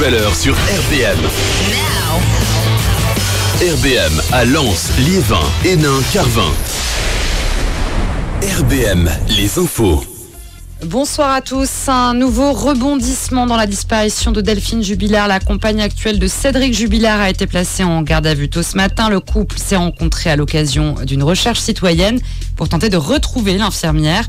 nouvelle heure sur RBM. RBM à Lens, Liévin, Hénin, Carvin. RBM, les infos. Bonsoir à tous. Un nouveau rebondissement dans la disparition de Delphine Jubilard. La compagne actuelle de Cédric Jubilard a été placée en garde à vue tôt ce matin. Le couple s'est rencontré à l'occasion d'une recherche citoyenne pour tenter de retrouver l'infirmière.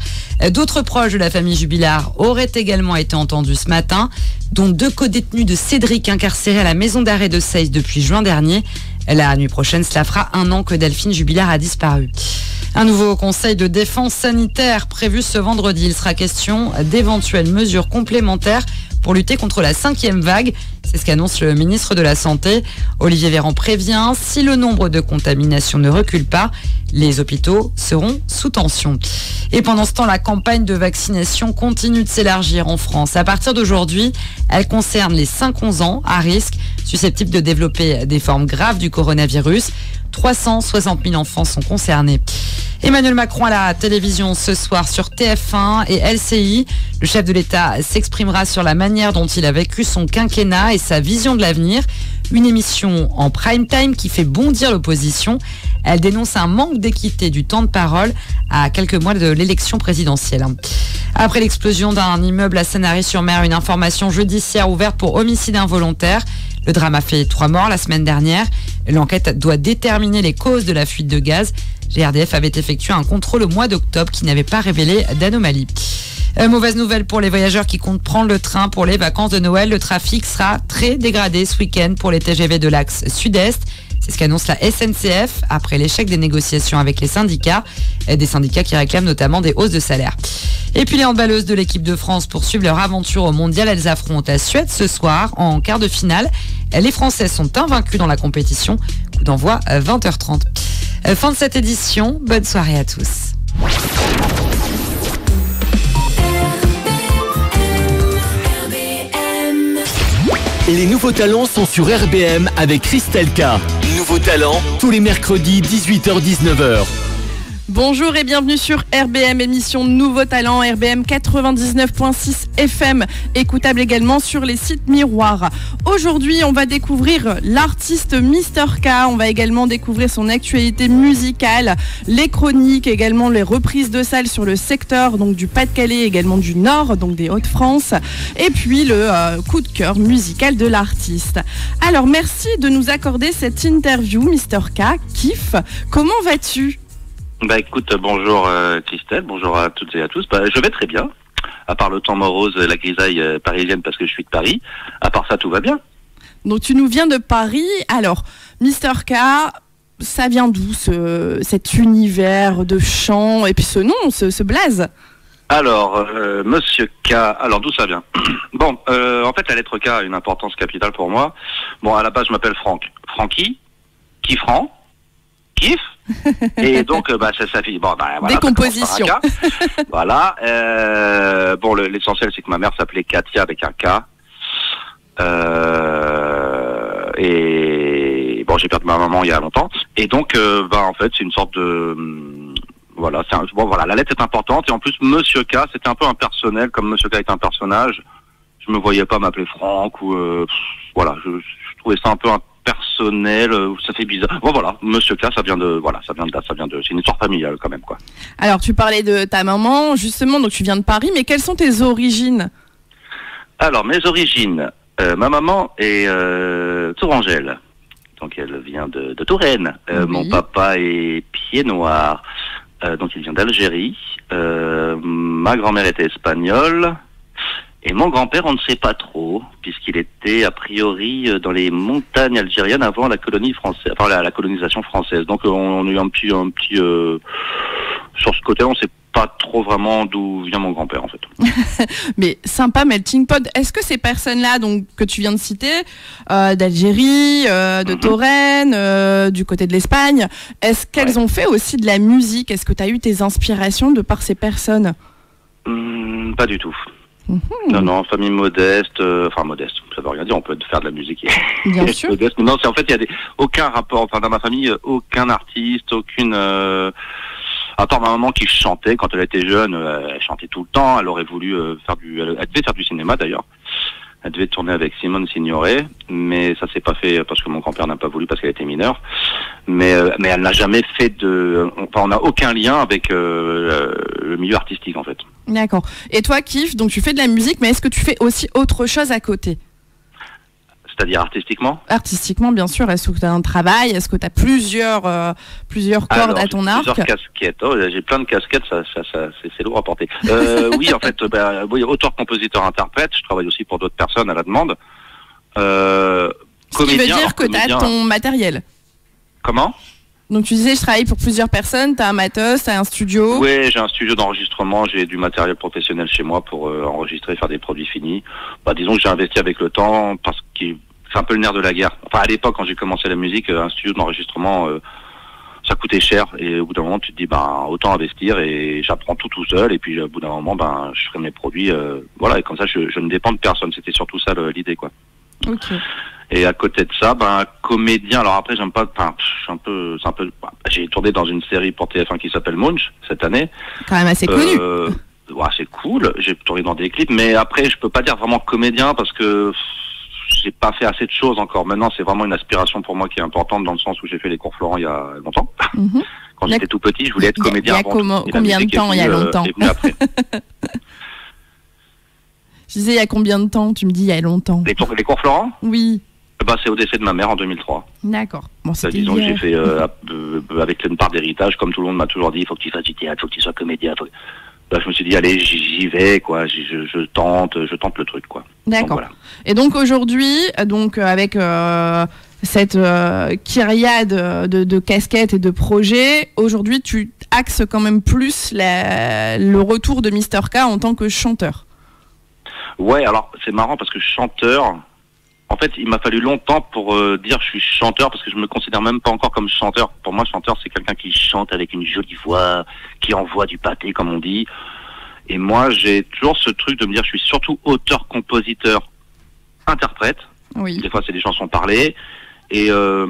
D'autres proches de la famille Jubilard auraient également été entendus ce matin, dont 2 codétenus de Cédric incarcérés à la maison d'arrêt de Seyss depuis juin dernier. La nuit prochaine, cela fera 1 an que Delphine Jubilard a disparu. Un nouveau conseil de défense sanitaire prévu ce vendredi. Il sera question d'éventuelles mesures complémentaires pour lutter contre la 5e vague. C'est ce qu'annonce le ministre de la Santé. Olivier Véran prévient, si le nombre de contaminations ne recule pas, les hôpitaux seront sous tension. Et pendant ce temps, la campagne de vaccination continue de s'élargir en France. À partir d'aujourd'hui, elle concerne les 5-11 ans à risque, susceptibles de développer des formes graves du coronavirus. 360 000 enfants sont concernés. Emmanuel Macron à la télévision ce soir sur TF1 et LCI. Le chef de l'État s'exprimera sur la manière dont il a vécu son quinquennat et sa vision de l'avenir. Une émission en prime time qui fait bondir l'opposition. Elle dénonce un manque d'équité du temps de parole à quelques mois de l'élection présidentielle. Après l'explosion d'un immeuble à Sanary-sur-Mer, une information judiciaire ouverte pour homicide involontaire. Le drame a fait 3 morts la semaine dernière. L'enquête doit déterminer les causes de la fuite de gaz. GRDF avait effectué un contrôle au mois d'octobre qui n'avait pas révélé d'anomalie. Mauvaise nouvelle pour les voyageurs qui comptent prendre le train pour les vacances de Noël. Le trafic sera très dégradé ce week-end pour les TGV de l'axe sud-est. C'est ce qu'annonce la SNCF après l'échec des négociations avec les syndicats. Des syndicats qui réclament notamment des hausses de salaire. Et puis les handballeuses de l'équipe de France poursuivent leur aventure au mondial. Elles affrontent la Suède ce soir en quart de finale. Les Françaises sont invaincues dans la compétition. Coup d'envoi à 20h30. Fin de cette édition. Bonne soirée à tous. Les nouveaux talents sont sur RBM avec Christelle K. Nouveaux talents, tous les mercredis 18h-19h. Bonjour et bienvenue sur RBM, émission Nouveaux Talents, RBM 99.6 FM, écoutable également sur les sites miroirs. Aujourd'hui, on va découvrir l'artiste Mister K, on va également découvrir son actualité musicale, les chroniques, également les reprises de salles sur le secteur donc du Pas-de-Calais, également du Nord, donc des Hauts-de-France, et puis le coup de cœur musical de l'artiste. Alors, merci de nous accorder cette interview, Mister K. Kiff, comment vas-tu ? Bah écoute, bonjour Christelle, bonjour à toutes et à tous. Bah, je vais très bien, à part le temps morose, la grisaille parisienne parce que je suis de Paris. À part ça, tout va bien. Donc tu nous viens de Paris. Alors, Mister K, ça vient d'où cet univers de chant et puis ce nom, ce blaze ? Alors, Monsieur K, alors d'où ça vient ? Bon, en fait la lettre K a une importance capitale pour moi. Bon, à la base je m'appelle Franck. Francky, Kiffran, Kiff. Et donc ça fait voilà, décomposition. Voilà. Bon, l'essentiel c'est que ma mère s'appelait Katia avec un K. Et bon, j'ai perdu ma maman il y a longtemps. Et donc en fait c'est une sorte de voilà, la lettre est importante et en plus Monsieur K c'était un peu impersonnel, comme Monsieur K est un personnage. Je me voyais pas m'appeler Franck ou voilà, je trouvais ça un peu personnel, ça fait bizarre. Bon voilà, Monsieur K, ça vient de, c'est une histoire familiale quand même quoi. Alors tu parlais de ta maman, justement, donc tu viens de Paris, mais quelles sont tes origines ? Alors mes origines, ma maman est tourangelle, donc elle vient de Touraine. Oui. Mon papa est pied noir, donc il vient d'Algérie. Ma grand-mère était espagnole. Et mon grand-père, on ne sait pas trop, puisqu'il était a priori dans les montagnes algériennes avant la colonie française, enfin la colonisation française. Donc on a eu un petit sur ce côté, on ne sait pas trop vraiment d'où vient mon grand-père en fait. Mais sympa melting pot. Est-ce que ces personnes-là, donc que tu viens de citer, d'Algérie, de Touraine, du côté de l'Espagne, est-ce qu'elles ont fait aussi de la musique ? Est-ce que tu as eu tes inspirations de par ces personnes ? Pas du tout. Non, famille modeste, modeste, ça veut rien dire, on peut faire de la musique bien sûr. Modeste. Non, c'est en fait, il y a aucun rapport, dans ma famille, aucun artiste, aucune... À part ma maman qui chantait quand elle était jeune, elle chantait tout le temps, elle aurait voulu elle devait faire du cinéma d'ailleurs. Elle devait tourner avec Simone Signoret, mais ça s'est pas fait parce que mon grand-père n'a pas voulu parce qu'elle était mineure. Mais elle n'a jamais fait on n'a aucun lien avec le milieu artistique en fait. D'accord. Et toi, Kif, donc tu fais de la musique, mais est-ce que tu fais aussi autre chose à côté? C'est-à-dire artistiquement? Artistiquement, bien sûr. Est-ce que tu as un travail? Est-ce que tu as plusieurs cordes à ton arc? Plusieurs casquettes. Oh, j'ai plein de casquettes, c'est lourd à porter. Oui, en fait, oui, auteur, compositeur, interprète. Je travaille aussi pour d'autres personnes à la demande. Ce qui veut dire que tu as ton matériel. Comment? Donc tu disais, je travaille pour plusieurs personnes, tu as un matos, tu as un studio. Oui, j'ai un studio d'enregistrement, j'ai du matériel professionnel chez moi pour enregistrer, faire des produits finis. Disons que j'ai investi avec le temps parce que c'est un peu le nerf de la guerre. Enfin, à l'époque, quand j'ai commencé la musique, un studio d'enregistrement, ça coûtait cher. Et au bout d'un moment, tu te dis, autant investir et j'apprends tout seul. Et puis, au bout d'un moment, je ferai mes produits. Voilà, et comme ça, je ne dépends de personne. C'était surtout ça l'idée, quoi. Ok. Et à côté de ça, comédien. Alors après, j'aime pas. J'ai tourné dans une série pour TF1 qui s'appelle Munch cette année. Quand même assez connu. Ouais, c'est cool. J'ai tourné dans des clips, mais après, je peux pas dire vraiment comédien parce que j'ai pas fait assez de choses encore. Maintenant, c'est vraiment une aspiration pour moi qui est importante dans le sens où j'ai fait les cours Florent il y a longtemps. Mm-hmm. Quand j'étais tout petit, je voulais être comédien. Il y a combien de temps? Il y a longtemps. Après. Je disais, il y a combien de temps? Tu me dis, il y a longtemps. Les cours Florent? Oui. C'est au décès de ma mère en 2003. D'accord. Bon, disons que j'ai fait avec une part d'héritage, comme tout le monde m'a toujours dit, il faut que tu fasses du théâtre, il faut que tu sois comédien. Je me suis dit, allez, j'y vais, quoi. Je tente le truc, quoi. D'accord. Donc, voilà. Et donc aujourd'hui, avec cette kyriade de casquettes et de projets, aujourd'hui, tu axes quand même plus le retour de Mr K en tant que chanteur. Ouais, alors c'est marrant parce que chanteur. En fait, il m'a fallu longtemps pour dire je suis chanteur parce que je me considère même pas encore comme chanteur. Pour moi, chanteur, c'est quelqu'un qui chante avec une jolie voix, qui envoie du pâté, comme on dit. Et moi, j'ai toujours ce truc de me dire je suis surtout auteur, compositeur, interprète. Oui. Des fois, c'est des chansons parlées. Et je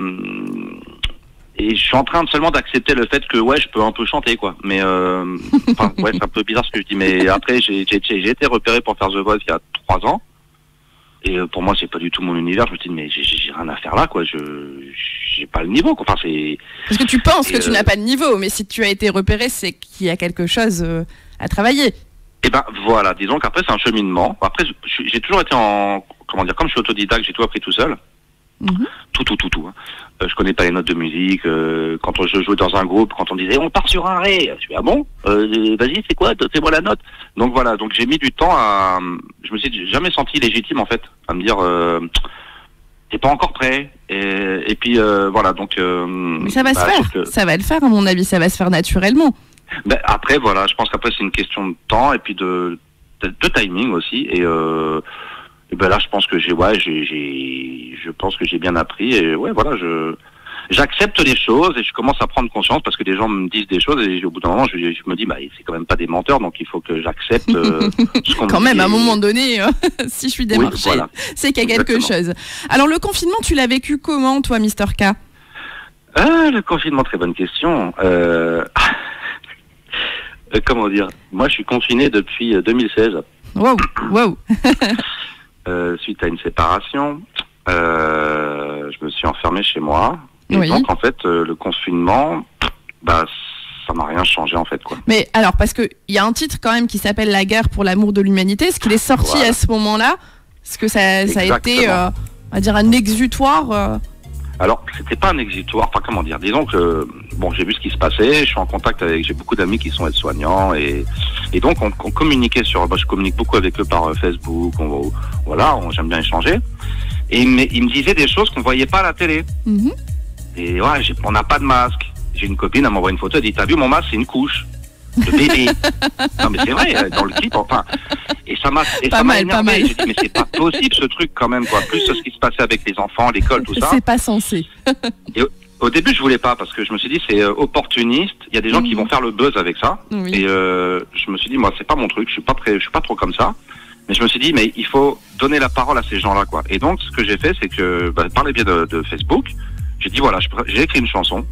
suis en train seulement d'accepter le fait que je peux un peu chanter, quoi. Mais c'est un peu bizarre ce que je dis. Mais après, j'ai été repéré pour faire The Voice il y a 3 ans. Et pour moi, c'est pas du tout mon univers. Je me suis dit, mais j'ai rien à faire là, quoi. J'ai pas le niveau, quoi. Enfin, c'est. Parce que tu penses que tu n'as pas de niveau, mais si tu as été repéré, c'est qu'il y a quelque chose à travailler. Et voilà. Disons qu'après, c'est un cheminement. Après, j'ai toujours été comme je suis autodidacte, j'ai tout appris tout seul. Mm-hmm. Tout. Hein. Je connais pas les notes de musique. Quand je jouais dans un groupe, quand on disait on part sur un ré, je suis bon. Vas-y, c'est quoi? Fais-moi la note. Donc voilà. Donc j'ai mis du temps à. Je me suis jamais senti légitime en fait à me dire t'es pas encore prêt. Et puis voilà. Donc. Mais ça va se faire. Ça va le faire à mon avis. Ça va se faire naturellement. Après voilà. Je pense qu'après c'est une question de temps et puis de timing aussi et là, je pense que je pense que j'ai bien appris et voilà, j'accepte les choses et je commence à prendre conscience parce que des gens me disent des choses et au bout d'un moment, je me dis, c'est quand même pas des menteurs, donc il faut que j'accepte ce qu'on me dit. Quand même, à un moment donné, si je suis démarché, voilà. C'est qu'il y a quelque chose. Alors, le confinement, tu l'as vécu comment, toi, Mr K? Le confinement, très bonne question. Comment dire? Moi, je suis confiné depuis 2016. Wow. Suite à une séparation, je me suis enfermé chez moi. Et donc, en fait, le confinement, ça m'a rien changé, en fait, quoi. Mais alors, parce qu'il y a un titre quand même qui s'appelle La guerre pour l'amour de l'humanité. Est-ce qu'il est sorti à ce moment-là? Est-ce que ça a été, on va dire, un exutoire Alors, c'était pas un exutoire, enfin, comment dire. Disons que, j'ai vu ce qui se passait, j'ai beaucoup d'amis qui sont aides-soignants et donc on communiquait je communique beaucoup avec eux par Facebook, j'aime bien échanger. Et ils me disaient des choses qu'on voyait pas à la télé. Mm-hmm. Et on n'a pas de masque. J'ai une copine, elle m'envoie une photo, elle dit, t'as vu mon masque, c'est une couche de bébé. Non mais c'est vrai, dans le clip, enfin. Et ça m'a énervé. J'ai dit, mais c'est pas possible ce truc quand même, quoi. Plus ce qui se passait avec les enfants, l'école, tout ça. C'est pas censé. Et au début, je voulais pas parce que je me suis dit c'est opportuniste. Il y a des gens qui vont faire le buzz avec ça. Oui. Et je me suis dit moi c'est pas mon truc. Je suis pas trop comme ça. Mais je me suis dit mais il faut donner la parole à ces gens-là quoi. Et donc ce que j'ai fait c'est que par le biais de Facebook, j'ai dit voilà j'ai écrit une chanson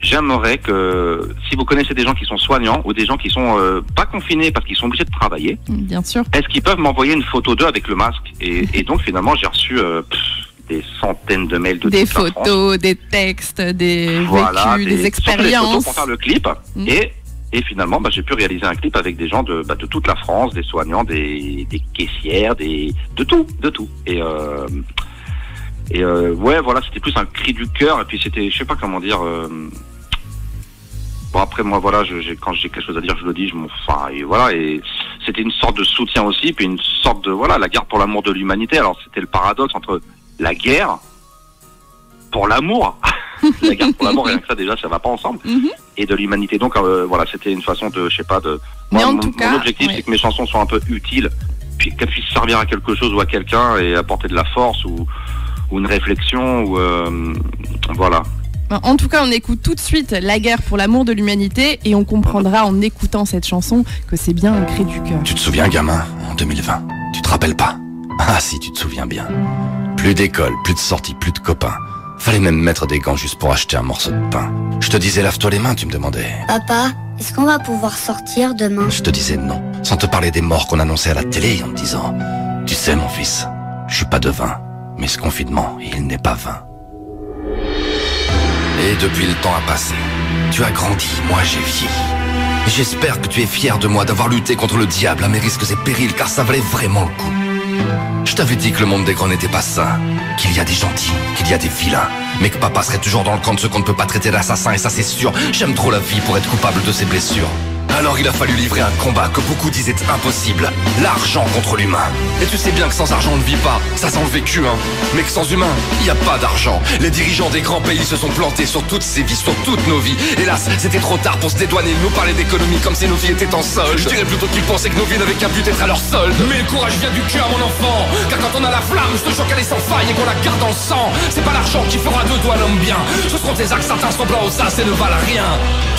j'aimerais que, si vous connaissez des gens qui sont soignants ou des gens qui sont pas confinés parce qu'ils sont obligés de travailler, bien sûr, est-ce qu'ils peuvent m'envoyer une photo d'eux avec le masque? Et donc finalement j'ai reçu des centaines de mails de des toute la France. photos, des textes, des Voilà, vécus, des surtout des photos expériences. pour faire le clip. Et finalement, j'ai pu réaliser un clip avec des gens de toute la France, des soignants, des caissières, de tout. Ouais, voilà, c'était plus un cri du cœur. Et puis c'était, je sais pas comment dire. Bon, après moi, voilà, quand j'ai quelque chose à dire, je le dis. Et voilà. Et c'était une sorte de soutien aussi, puis une sorte de la guerre pour l'amour de l'humanité. Alors c'était le paradoxe entre la guerre pour l'amour. La guerre pour l'amour, rien que ça déjà, ça va pas ensemble. Et de l'humanité. Donc voilà, c'était une façon de, je sais pas, de. Mais Moi, en tout cas, mon objectif, c'est que mes chansons soient un peu utiles, puis qu'elles puissent servir à quelque chose ou à quelqu'un et apporter de la force ou une réflexion ou voilà. En tout cas, on écoute tout de suite La guerre pour l'amour de l'humanité et on comprendra en écoutant cette chanson que c'est bien un cri du cœur. Tu te souviens, gamin, en 2020? Tu te rappelles pas? Ah si, tu te souviens bien. Plus d'école, plus de sorties, plus de copains. Fallait même mettre des gants juste pour acheter un morceau de pain. Je te disais lave-toi les mains, tu me demandais. Papa, est-ce qu'on va pouvoir sortir demain? Je te disais non, sans te parler des morts qu'on annonçait à la télé en te disant: tu sais mon fils, je suis pas devin, mais ce confinement, il n'est pas vain. Et depuis le temps a passé, tu as grandi, moi j'ai vieilli. Et j'espère que tu es fier de moi d'avoir lutté contre le diable à mes risques et périls, car ça valait vraiment le coup. Je t'avais dit que le monde des grands n'était pas sain, qu'il y a des gentils, qu'il y a des vilains, mais que papa serait toujours dans le camp de ceux qu'on ne peut pas traiter d'assassins, et ça c'est sûr. J'aime trop la vie pour être coupable de ses blessures. Alors il a fallu livrer un combat que beaucoup disaient impossible, l'argent contre l'humain. Et tu sais bien que sans argent on ne vit pas, ça sent le vécu hein. Mais que sans humain, il n'y a pas d'argent. Les dirigeants des grands pays se sont plantés sur toutes ces vies, sur toutes nos vies. Hélas, c'était trop tard pour se dédouaner, nous parler d'économie comme si nos vies étaient en solde. Je dirais plutôt qu'ils pensaient que nos vies n'avaient qu'un but d'être à leur solde. Mais le courage vient du cœur mon enfant, car quand on a la flamme, je te jure qu'elle est sans faille et qu'on la garde dans le sang. C'est pas l'argent qui fera de toi l'homme bien, ce seront tes actes certains semblant aux as et ne valent rien.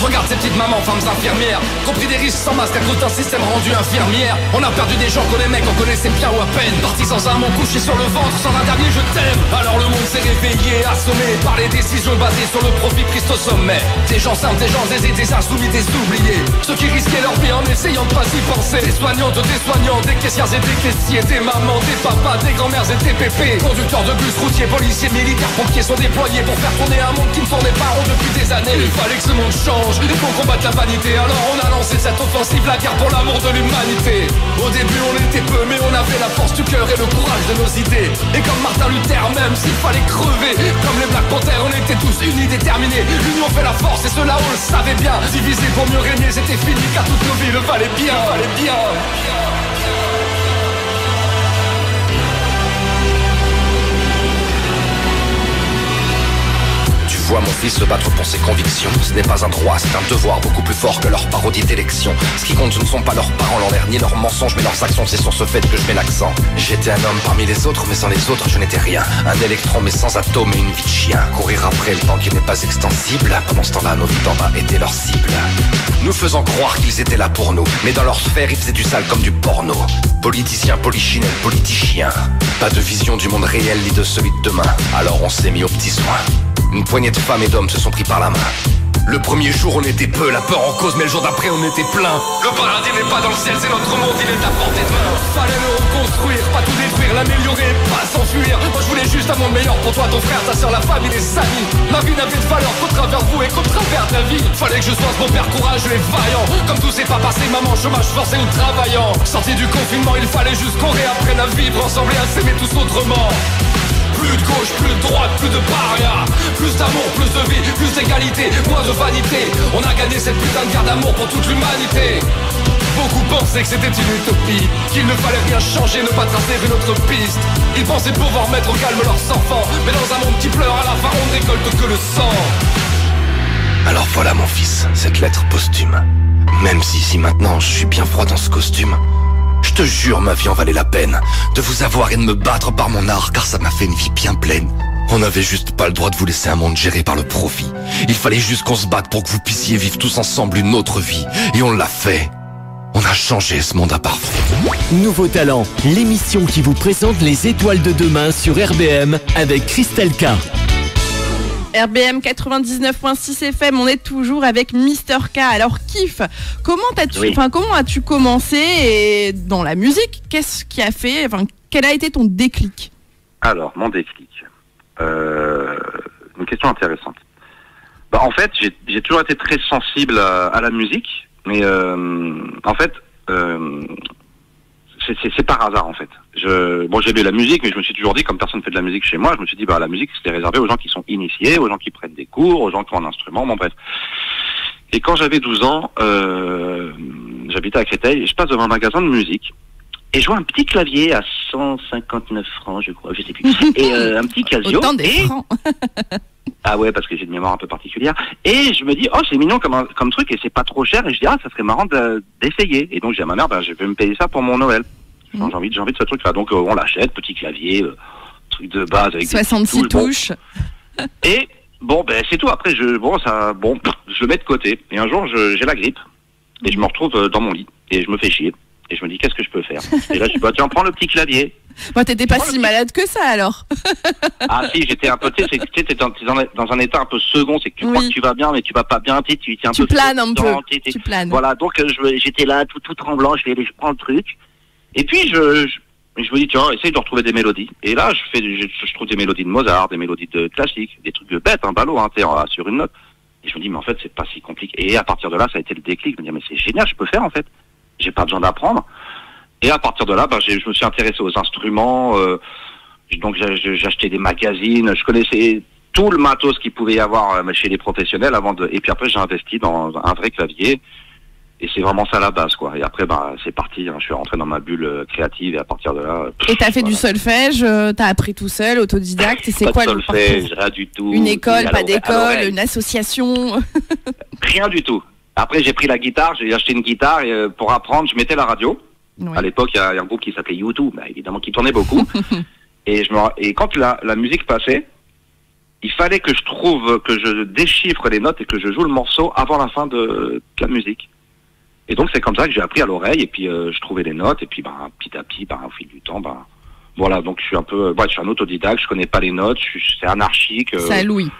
Regarde ces petites mamans, femmes infirmières, compris des risques sans masque à cause d'un système rendu infirmière. On a perdu des gens qu'on aimait, qu'on connaissait bien ou à peine. Partis sans un mot, couché sur le ventre, sans un dernier je t'aime. Alors le monde s'est réveillé, assommé par les décisions basées sur le profit Christ au sommet. Des gens simples, des gens aisés, des insoumis, des oubliés, ceux qui risquaient leur vie en essayant de pas y penser. Des soignantes, des soignants, des caissières et des caissiers, des mamans, des papas, des grands-mères et des pépés. Conducteurs de bus, routiers, policiers, militaires, pompiers sont déployés pour faire tourner un monde qui ne tournait pas rond depuis des années. Il fallait que ce monde change et qu'on combatte la vanité. Alors on a lancé cette offensive, la guerre pour l'amour de l'humanité. Au début on était peu, mais on avait la force du cœur et le courage de nos idées. Et comme Martin Luther, même s'il fallait crever, comme les Black Panthers, on était tous unis, déterminés. L'union fait la force et cela on le savait bien. Diviser pour mieux régner, c'était fini car toutes nos vies le valaient bien, valaient bien. Je vois mon fils se battre pour ses convictions. Ce n'est pas un droit, c'est un devoir beaucoup plus fort que leur parodie d'élection. Ce qui compte, ce ne sont pas leurs parents l'envers, ni leurs mensonges, mais leurs actions. C'est sur ce fait que je mets l'accent. J'étais un homme parmi les autres, mais sans les autres, je n'étais rien. Un électron, mais sans atome et une vie de chien. Courir après le temps qui n'est pas extensible. Pendant ce temps-là, nos vies d'en bas étaient leur cible. Nous faisant croire qu'ils étaient là pour nous, mais dans leur sphère, ils faisaient du sale comme du porno. Politiciens, polichinelles, politiciens. Pas de vision du monde réel, ni de celui de demain. Alors on s'est mis aux petits soins. Une poignée de femmes et d'hommes se sont pris par la main. Le premier jour on était peu, la peur en cause, mais le jour d'après on était plein. Le paradis n'est pas dans le ciel, c'est notre monde, il est à portée de main. Fallait le reconstruire, pas tout détruire, l'améliorer, pas s'enfuir. Moi je voulais juste un monde meilleur pour toi, ton frère, ta soeur, la famille, les amis. Ma vie n'avait de valeur qu'au travers vous et qu'au travers de la vie. Fallait que je sois ce bon père courageux et vaillant, comme tous ces papas, ces mamans, chômage forcé ou travaillant. Sorti du confinement, il fallait juste qu'on réapprenne à vivre ensemble et à s'aimer tous autrement. Plus de gauche, plus de droite, plus de paria. Plus d'amour, plus de vie, plus d'égalité, moins de vanité. On a gagné cette putain de guerre d'amour pour toute l'humanité. Beaucoup pensaient que c'était une utopie, qu'il ne fallait rien changer, ne pas tracer une autre piste. Ils pensaient pouvoir mettre au calme leurs enfants, mais dans un monde qui pleure, à la fin on ne récolte que le sang. Alors voilà mon fils, cette lettre posthume. Même si maintenant je suis bien froid dans ce costume, je te jure, ma vie en valait la peine de vous avoir et de me battre par mon art, car ça m'a fait une vie bien pleine. On n'avait juste pas le droit de vous laisser un monde géré par le profit. Il fallait juste qu'on se batte pour que vous puissiez vivre tous ensemble une autre vie. Et on l'a fait. On a changé ce monde imparfait. Nouveau Talent, l'émission qui vous présente les étoiles de demain sur RBM avec Christelle K. RBM 99.6 FM, on est toujours avec Mister K. Alors Kif, comment as-tu commencé dans la musique? Qu'est-ce qui a fait, quel a été ton déclic? Alors, mon déclic, une question intéressante. En fait, j'ai toujours été très sensible à la musique, mais en fait, c'est par hasard en fait. J'ai lu la musique, mais je me suis toujours dit, comme personne fait de la musique chez moi, je me suis dit, la musique c'était réservé aux gens qui sont initiés, aux gens qui prennent des cours, aux gens qui ont un instrument, bref. Et quand j'avais 12 ans, j'habitais à Créteil, et je passe devant un magasin de musique, et je vois un petit clavier à 159 francs, je crois, je sais plus, et un petit Casio. Autant des francs. Ah ouais, parce que j'ai une mémoire un peu particulière. Et je me dis, c'est mignon comme truc, et c'est pas trop cher, et je dis, ça serait marrant d'essayer. Et donc j'ai à ma mère, je vais me payer ça pour mon Noël. J'ai envie de ce truc-là. Donc on l'achète, petit clavier, truc de base avec 66 touches. Et c'est tout. Après, je le mets de côté. Et un jour, j'ai la grippe, et je me retrouve dans mon lit, et je me fais chier. Et je me dis, qu'est-ce que je peux faire? Et là, je dis, tiens, prends le petit clavier. T'étais pas si malade que ça, alors. Ah si, j'étais un peu, t'es dans un état un peu second, c'est que tu crois que tu vas bien, mais tu vas pas bien, tu planes un peu, tu planes. Voilà, donc j'étais là, tout tremblant, je prends le truc, et puis je me dis, tiens, essaye de retrouver des mélodies. Et là, je trouve des mélodies de Mozart, des mélodies de classiques, des trucs de bêtes, ballot, sur une note. Et je me dis, mais en fait, c'est pas si compliqué. Et à partir de là, ça a été le déclic, je me dis, mais c'est génial, je peux faire, en fait. J'ai pas besoin d'apprendre. Et à partir de là, je me suis intéressé aux instruments, donc j'achetais des magazines, je connaissais tout le matos qu'il pouvait y avoir chez les professionnels et puis après j'ai investi dans un vrai clavier, et c'est vraiment ça la base, quoi. Et après, c'est parti, je suis rentré dans ma bulle créative, et à partir de là... Et t'as fait du solfège, t'as appris tout seul, autodidacte, et c'est pas quoi le solfège, rien du tout. Une école, pas d'école, une association? Rien du tout. Après j'ai pris la guitare, j'ai acheté une guitare, et pour apprendre, je mettais la radio. Oui. À l'époque, il y a un groupe qui s'appelait U2, évidemment, qui tournait beaucoup. et quand la musique passait, il fallait que je déchiffre les notes et que je joue le morceau avant la fin de la musique. Et donc, c'est comme ça que j'ai appris à l'oreille, et puis je trouvais les notes, et puis petit à petit, au fil du temps, voilà. Donc, je suis je suis un autodidacte, je connais pas les notes, c'est anarchique. Ça louis.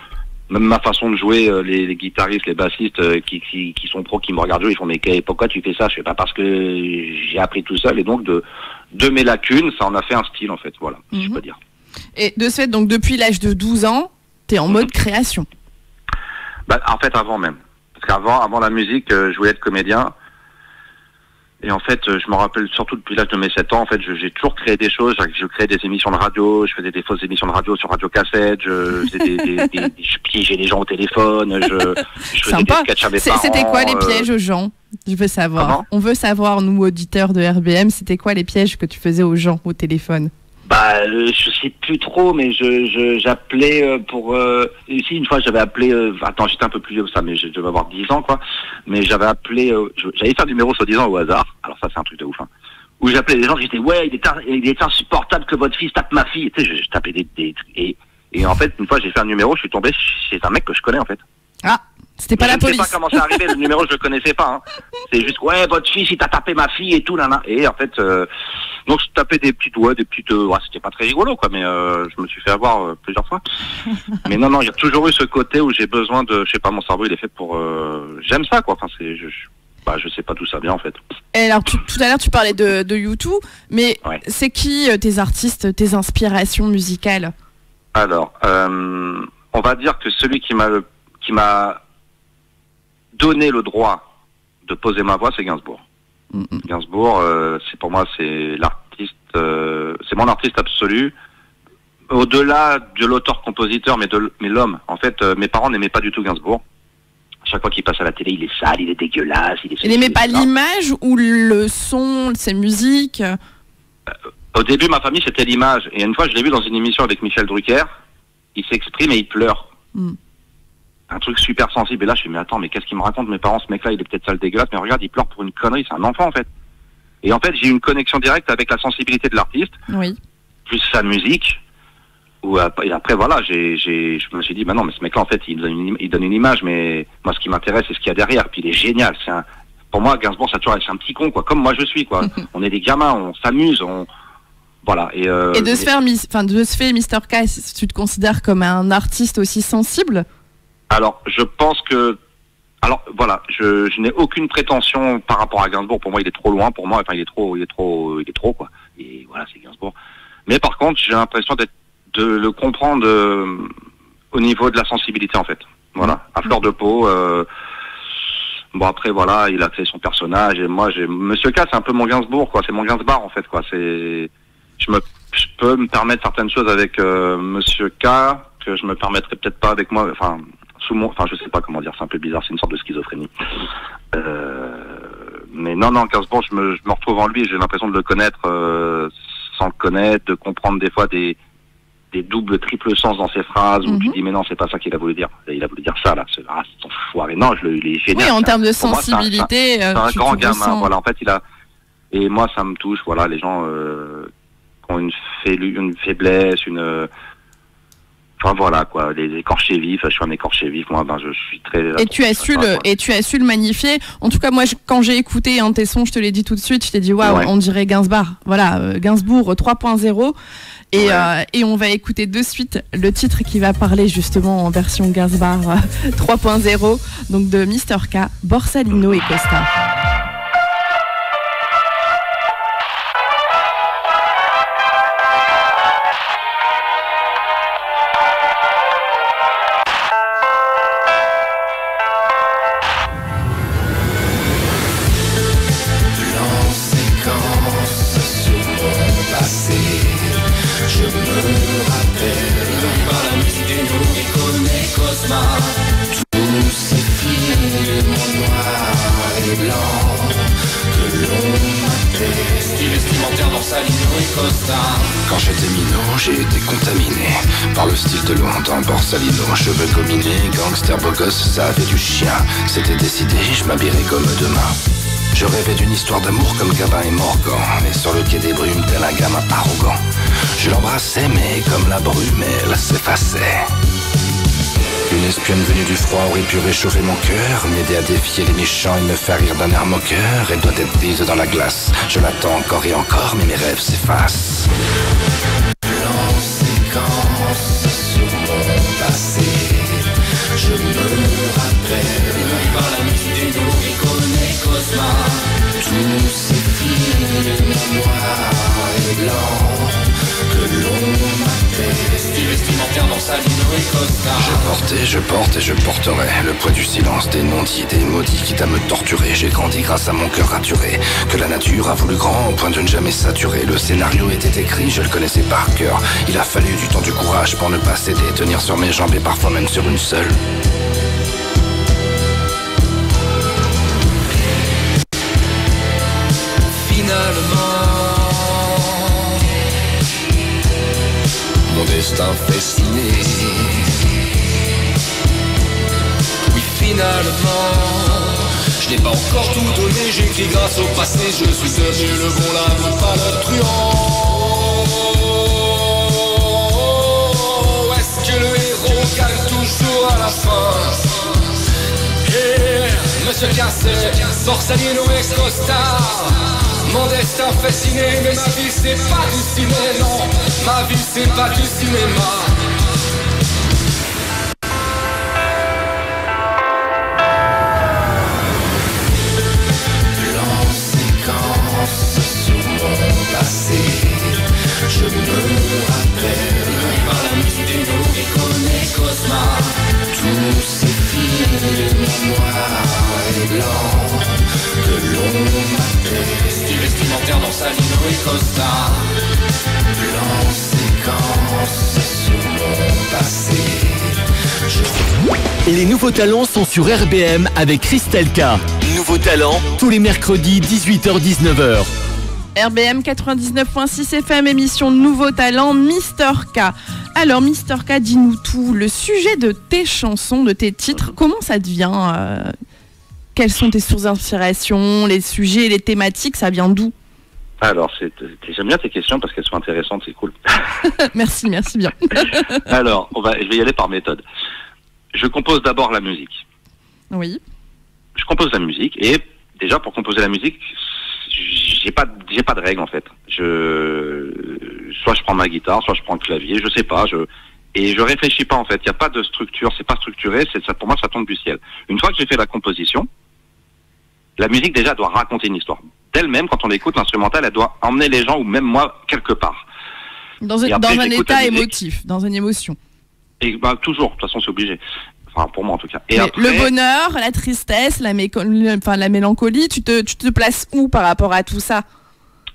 Même ma façon de jouer, les guitaristes, les bassistes qui sont pros, qui me regardent jouer, ils font, mais pourquoi tu fais ça? Je sais pas, parce que j'ai appris tout seul, et donc de mes lacunes, ça en a fait un style, en fait, voilà, si je peux dire. Et de ce fait, donc depuis l'âge de 12 ans, t'es en mode création? En fait, avant même. Parce qu'avant la musique, je voulais être comédien. Et en fait, je me rappelle surtout depuis l'âge de mes 7 ans, en fait, j'ai toujours créé des choses. Je créais des émissions de radio, je faisais des fausses émissions de radio sur Radio Cassette, je faisais je piégeais les gens au téléphone, je faisais des sketchs à mes parents. C'était quoi les pièges aux gens? Je veux savoir. Comment? On veut savoir, nous, auditeurs de RBM, c'était quoi les pièges que tu faisais aux gens au téléphone? Je sais plus trop, mais j'appelais pour... Ici, une fois, j'avais appelé... j'étais un peu plus vieux que ça, mais je devais avoir 10 ans, quoi. Mais j'avais appelé... j'allais faire du numéro soi-disant au hasard. Alors ça, c'est un truc de ouf, où j'appelais les gens, j'étais, il est insupportable que votre fils tape ma fille. Tu sais, je tapais des trucs. Et en fait, une fois, j'ai fait un numéro, je suis tombé chez un mec que je connais, en fait. Ah, c'était pas la police. Je sais pas comment c'est arrivé, le numéro, je le connaissais pas. C'est juste, votre fils, il t'a tapé ma fille et tout, là. Et en fait... donc je tapais des petites, c'était pas très rigolo, quoi, mais je me suis fait avoir plusieurs fois. Mais non, il y a toujours eu ce côté où j'ai besoin de, je sais pas, mon cerveau il est fait pour, j'aime ça, quoi. Enfin, je sais pas tout ça bien, en fait. Et alors tout à l'heure tu parlais de U2, mais c'est qui tes artistes, tes inspirations musicales? Alors, on va dire que celui qui m'a donné le droit de poser ma voix, c'est Gainsbourg. Gainsbourg, pour moi, c'est l'artiste, c'est mon artiste absolu. Au-delà de l'auteur-compositeur, mais l'homme. En fait, mes parents n'aimaient pas du tout Gainsbourg. Chaque fois qu'il passe à la télé, il est sale, il est dégueulasse. Il n'aimait pas l'image ou le son, ses musiques? Au début, ma famille, c'était l'image. Et une fois, je l'ai vu dans une émission avec Michel Drucker. Il s'exprime et il pleure. Un truc super sensible. Et là, je me suis dit, mais attends, mais qu'est-ce qu'il me raconte? Mes parents, ce mec-là, il est peut-être sale, dégueulasse, mais regarde, il pleure pour une connerie. C'est un enfant, en fait. Et en fait, j'ai eu une connexion directe avec la sensibilité de l'artiste. Oui. Plus sa musique. Et après, voilà, je me suis dit, non, mais ce mec-là, en fait, il donne une image, mais moi, ce qui m'intéresse, c'est ce qu'il y a derrière. Puis il est génial. Pour moi, Gainsbourg, c'est un petit con, quoi. Comme moi, je suis, quoi. On est des gamins, on s'amuse, Voilà. Et de se faire Mr. K, tu te considères comme un artiste aussi sensible? Alors, je pense que... Alors, voilà, je n'ai aucune prétention par rapport à Gainsbourg. Pour moi, il est trop loin. Pour moi, enfin, il est trop, quoi. Et voilà, c'est Gainsbourg. Mais par contre, j'ai l'impression de le comprendre au niveau de la sensibilité, en fait. Voilà, à fleur de peau. Bon, après, voilà, il a créé son personnage. Et moi, Monsieur K, c'est un peu mon Gainsbourg, quoi. C'est mon Gainsbar, en fait, quoi. Je peux me permettre certaines choses avec Monsieur K que je me permettrais peut-être pas avec moi. Enfin, je sais pas comment dire. C'est un peu bizarre. C'est une sorte de schizophrénie. Mais non, Gainsbourg, je me retrouve en lui. J'ai l'impression de le connaître sans le connaître, de comprendre des fois des doubles, triples sens dans ses phrases où tu dis mais non, c'est pas ça qu'il a voulu dire. Il a voulu dire ça là. C'est son foiré. Non, il est génial. Oui, en termes de sensibilité, c'est un grand gamin. Voilà, en fait, et moi, ça me touche. Voilà, les gens qui ont une faiblesse, enfin voilà quoi, les écorchés vifs. Je suis un écorché vif. Moi, je suis très. Et tu as su le magnifier. En tout cas, moi, quand j'ai écouté tes sons, je te l'ai dit tout de suite. Je t'ai dit waouh, on dirait Gainsbourg. Voilà, Gainsbourg 3.0. Et on va écouter de suite le titre qui va parler justement en version Gainsbourg 3.0, donc de Mr. K, Borsalino et Costa. Quand j'étais minot, j'ai été contaminé par le style de Londres, Borsalino. Cheveux gominés, gangster beau gosse, ça avait du chien. C'était décidé, je m'habillerais comme demain. Je rêvais d'une histoire d'amour comme Gabin et Morgan, et sur le quai des brumes, tel un gamin arrogant. Je l'embrassais, mais comme la brume, elle s'effaçait. Une espionne venue du froid aurait pu réchauffer mon cœur, m'aider à défier les méchants et me faire rire d'un air moqueur. Elle doit être prise dans la glace, je l'attends encore et encore, mais mes rêves s'effacent. Plan séquence sur mon passé, je me rappelle par la musique des loups et connaît Cosma. Tous ces films noirs et blancs que l'on m'appelle style vestimentaire, Borsalino et Costa. Je porte et je porterai le poids du silence, des non-dits, des maudits quitte à me torturer. J'ai grandi grâce à mon cœur raturé, que la nature a voulu grand au point de ne jamais saturer. Le scénario était écrit, je le connaissais par cœur. Il a fallu du temps, du courage pour ne pas céder, tenir sur mes jambes et parfois même sur une seule. Finalement, mon destin fait signer. Oui, finalement, je n'ai pas encore tout donné. J'écris grâce au passé. Je suis devenu le bon lame, pas le truand. Est-ce que le héros gagne toujours à la fin? Monsieur Cassel, Borsalino et Costa. Mon destin fait ciné, mais ma vie c'est pas du ciné, non. Ma vie c'est pas du cinéma. Plan séquence sur mon passé, je me rappelle par la musique des loups et connaît Cosma. Tous ces films noirs et blancs que l'on m'appelle style vestimentaire, Borsalino et Costa. Plan séquence sur mon passé. Les nouveaux talents sont sur RBM avec Christelle K. Nouveaux talents, tous les mercredis 18h-19h. RBM 99.6 FM, émission Nouveau Talent, Mr. K. Alors, Mr. K, dis-nous tout. Le sujet de tes chansons, de tes titres, comment ça devient Quelles sont tes sources d'inspiration, les sujets, les thématiques, ça vient d'où? Alors, j'aime bien tes questions parce qu'elles sont intéressantes, c'est cool. Merci bien. Alors, je vais y aller par méthode. Je compose d'abord la musique. Oui. Je compose la musique et déjà pour composer la musique, j'ai pas de règles en fait. Je soit je prends ma guitare, soit je prends le clavier, je sais pas, et je réfléchis pas en fait. Il y a pas de structure, c'est pas structuré, c'est ça pour moi ça tombe du ciel. Une fois que j'ai fait la composition, la musique déjà doit raconter une histoire. D'elle-même, quand on l'écoute, l'instrumentale, elle doit emmener les gens ou même moi quelque part. Dans un état émotif, dans une émotion. Et toujours, de toute façon c'est obligé. Enfin pour moi en tout cas. Et après, le bonheur, la tristesse, la mélancolie, tu te places où par rapport à tout ça?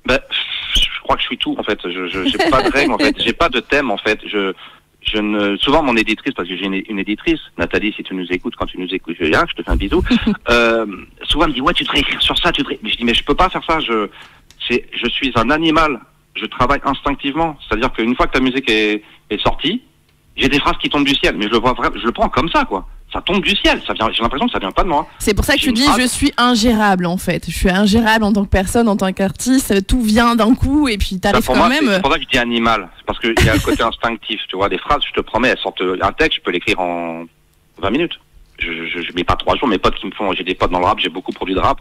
Je crois que je suis tout en fait. Je j'ai pas de règle en fait. J'ai pas de thème en fait. Souvent mon éditrice, parce que j'ai une éditrice, Nathalie, si tu nous écoutes, quand tu nous écoutes, je te fais un bisou. Souvent elle me dit ouais tu devrais écrire sur ça, mais je dis mais je peux pas faire ça. Je suis un animal. Je travaille instinctivement. C'est-à-dire qu'une fois que ta musique est sortie, j'ai des phrases qui tombent du ciel, mais je le prends comme ça, quoi. Ça tombe du ciel, j'ai l'impression que ça vient pas de moi. C'est pour ça que tu dis je suis ingérable en fait. Je suis ingérable en tant que personne, en tant qu'artiste, tout vient d'un coup et puis t'arrives quand même. C'est pour ça que je dis animal, c'est parce qu'il y a un côté instinctif, tu vois, des phrases, je te promets, elles sortent, un texte, je peux l'écrire en 20 minutes. Je mets pas 3 jours, mes potes j'ai des potes dans le rap, j'ai beaucoup produit de rap,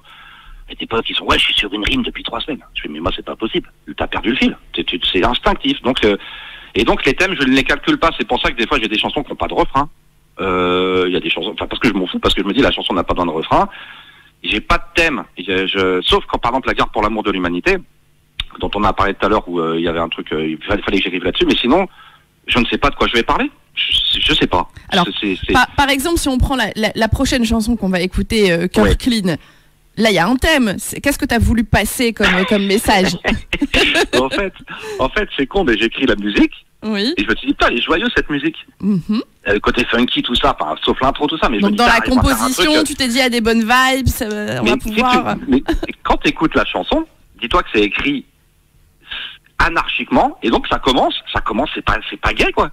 et des potes qui sont, ouais, je suis sur une rime depuis 3 semaines. Je fais, mais moi c'est pas possible, t'as perdu le fil, c'est instinctif, et donc les thèmes, je ne les calcule pas. C'est pour ça que des fois j'ai des chansons qui n'ont pas de refrain. Il y a des chansons, enfin parce que je m'en fous, parce que je me dis la chanson n'a pas besoin de refrain. J'ai pas de thème. Sauf quand par exemple la guerre pour l'amour de l'humanité, dont on a parlé tout à l'heure, où il y avait un truc, il fallait que j'arrive là-dessus. Mais sinon, je ne sais pas de quoi je vais parler. Je sais pas. Alors, par exemple, si on prend la prochaine chanson qu'on va écouter, Cœur Clean. Là, il y a un thème. Qu'est-ce que tu as voulu passer comme message? En fait, c'est con, mais j'écris la musique. Oui. Et je me suis dit, putain, elle est joyeuse cette musique. Le côté funky, tout ça, sauf l'intro, tout ça. Mais donc dans la composition, tu t'es dit, il y a des bonnes vibes, on va pouvoir... Mais quand tu écoutes la chanson, dis-toi que c'est écrit anarchiquement, et donc ça commence, c'est pas gay, quoi.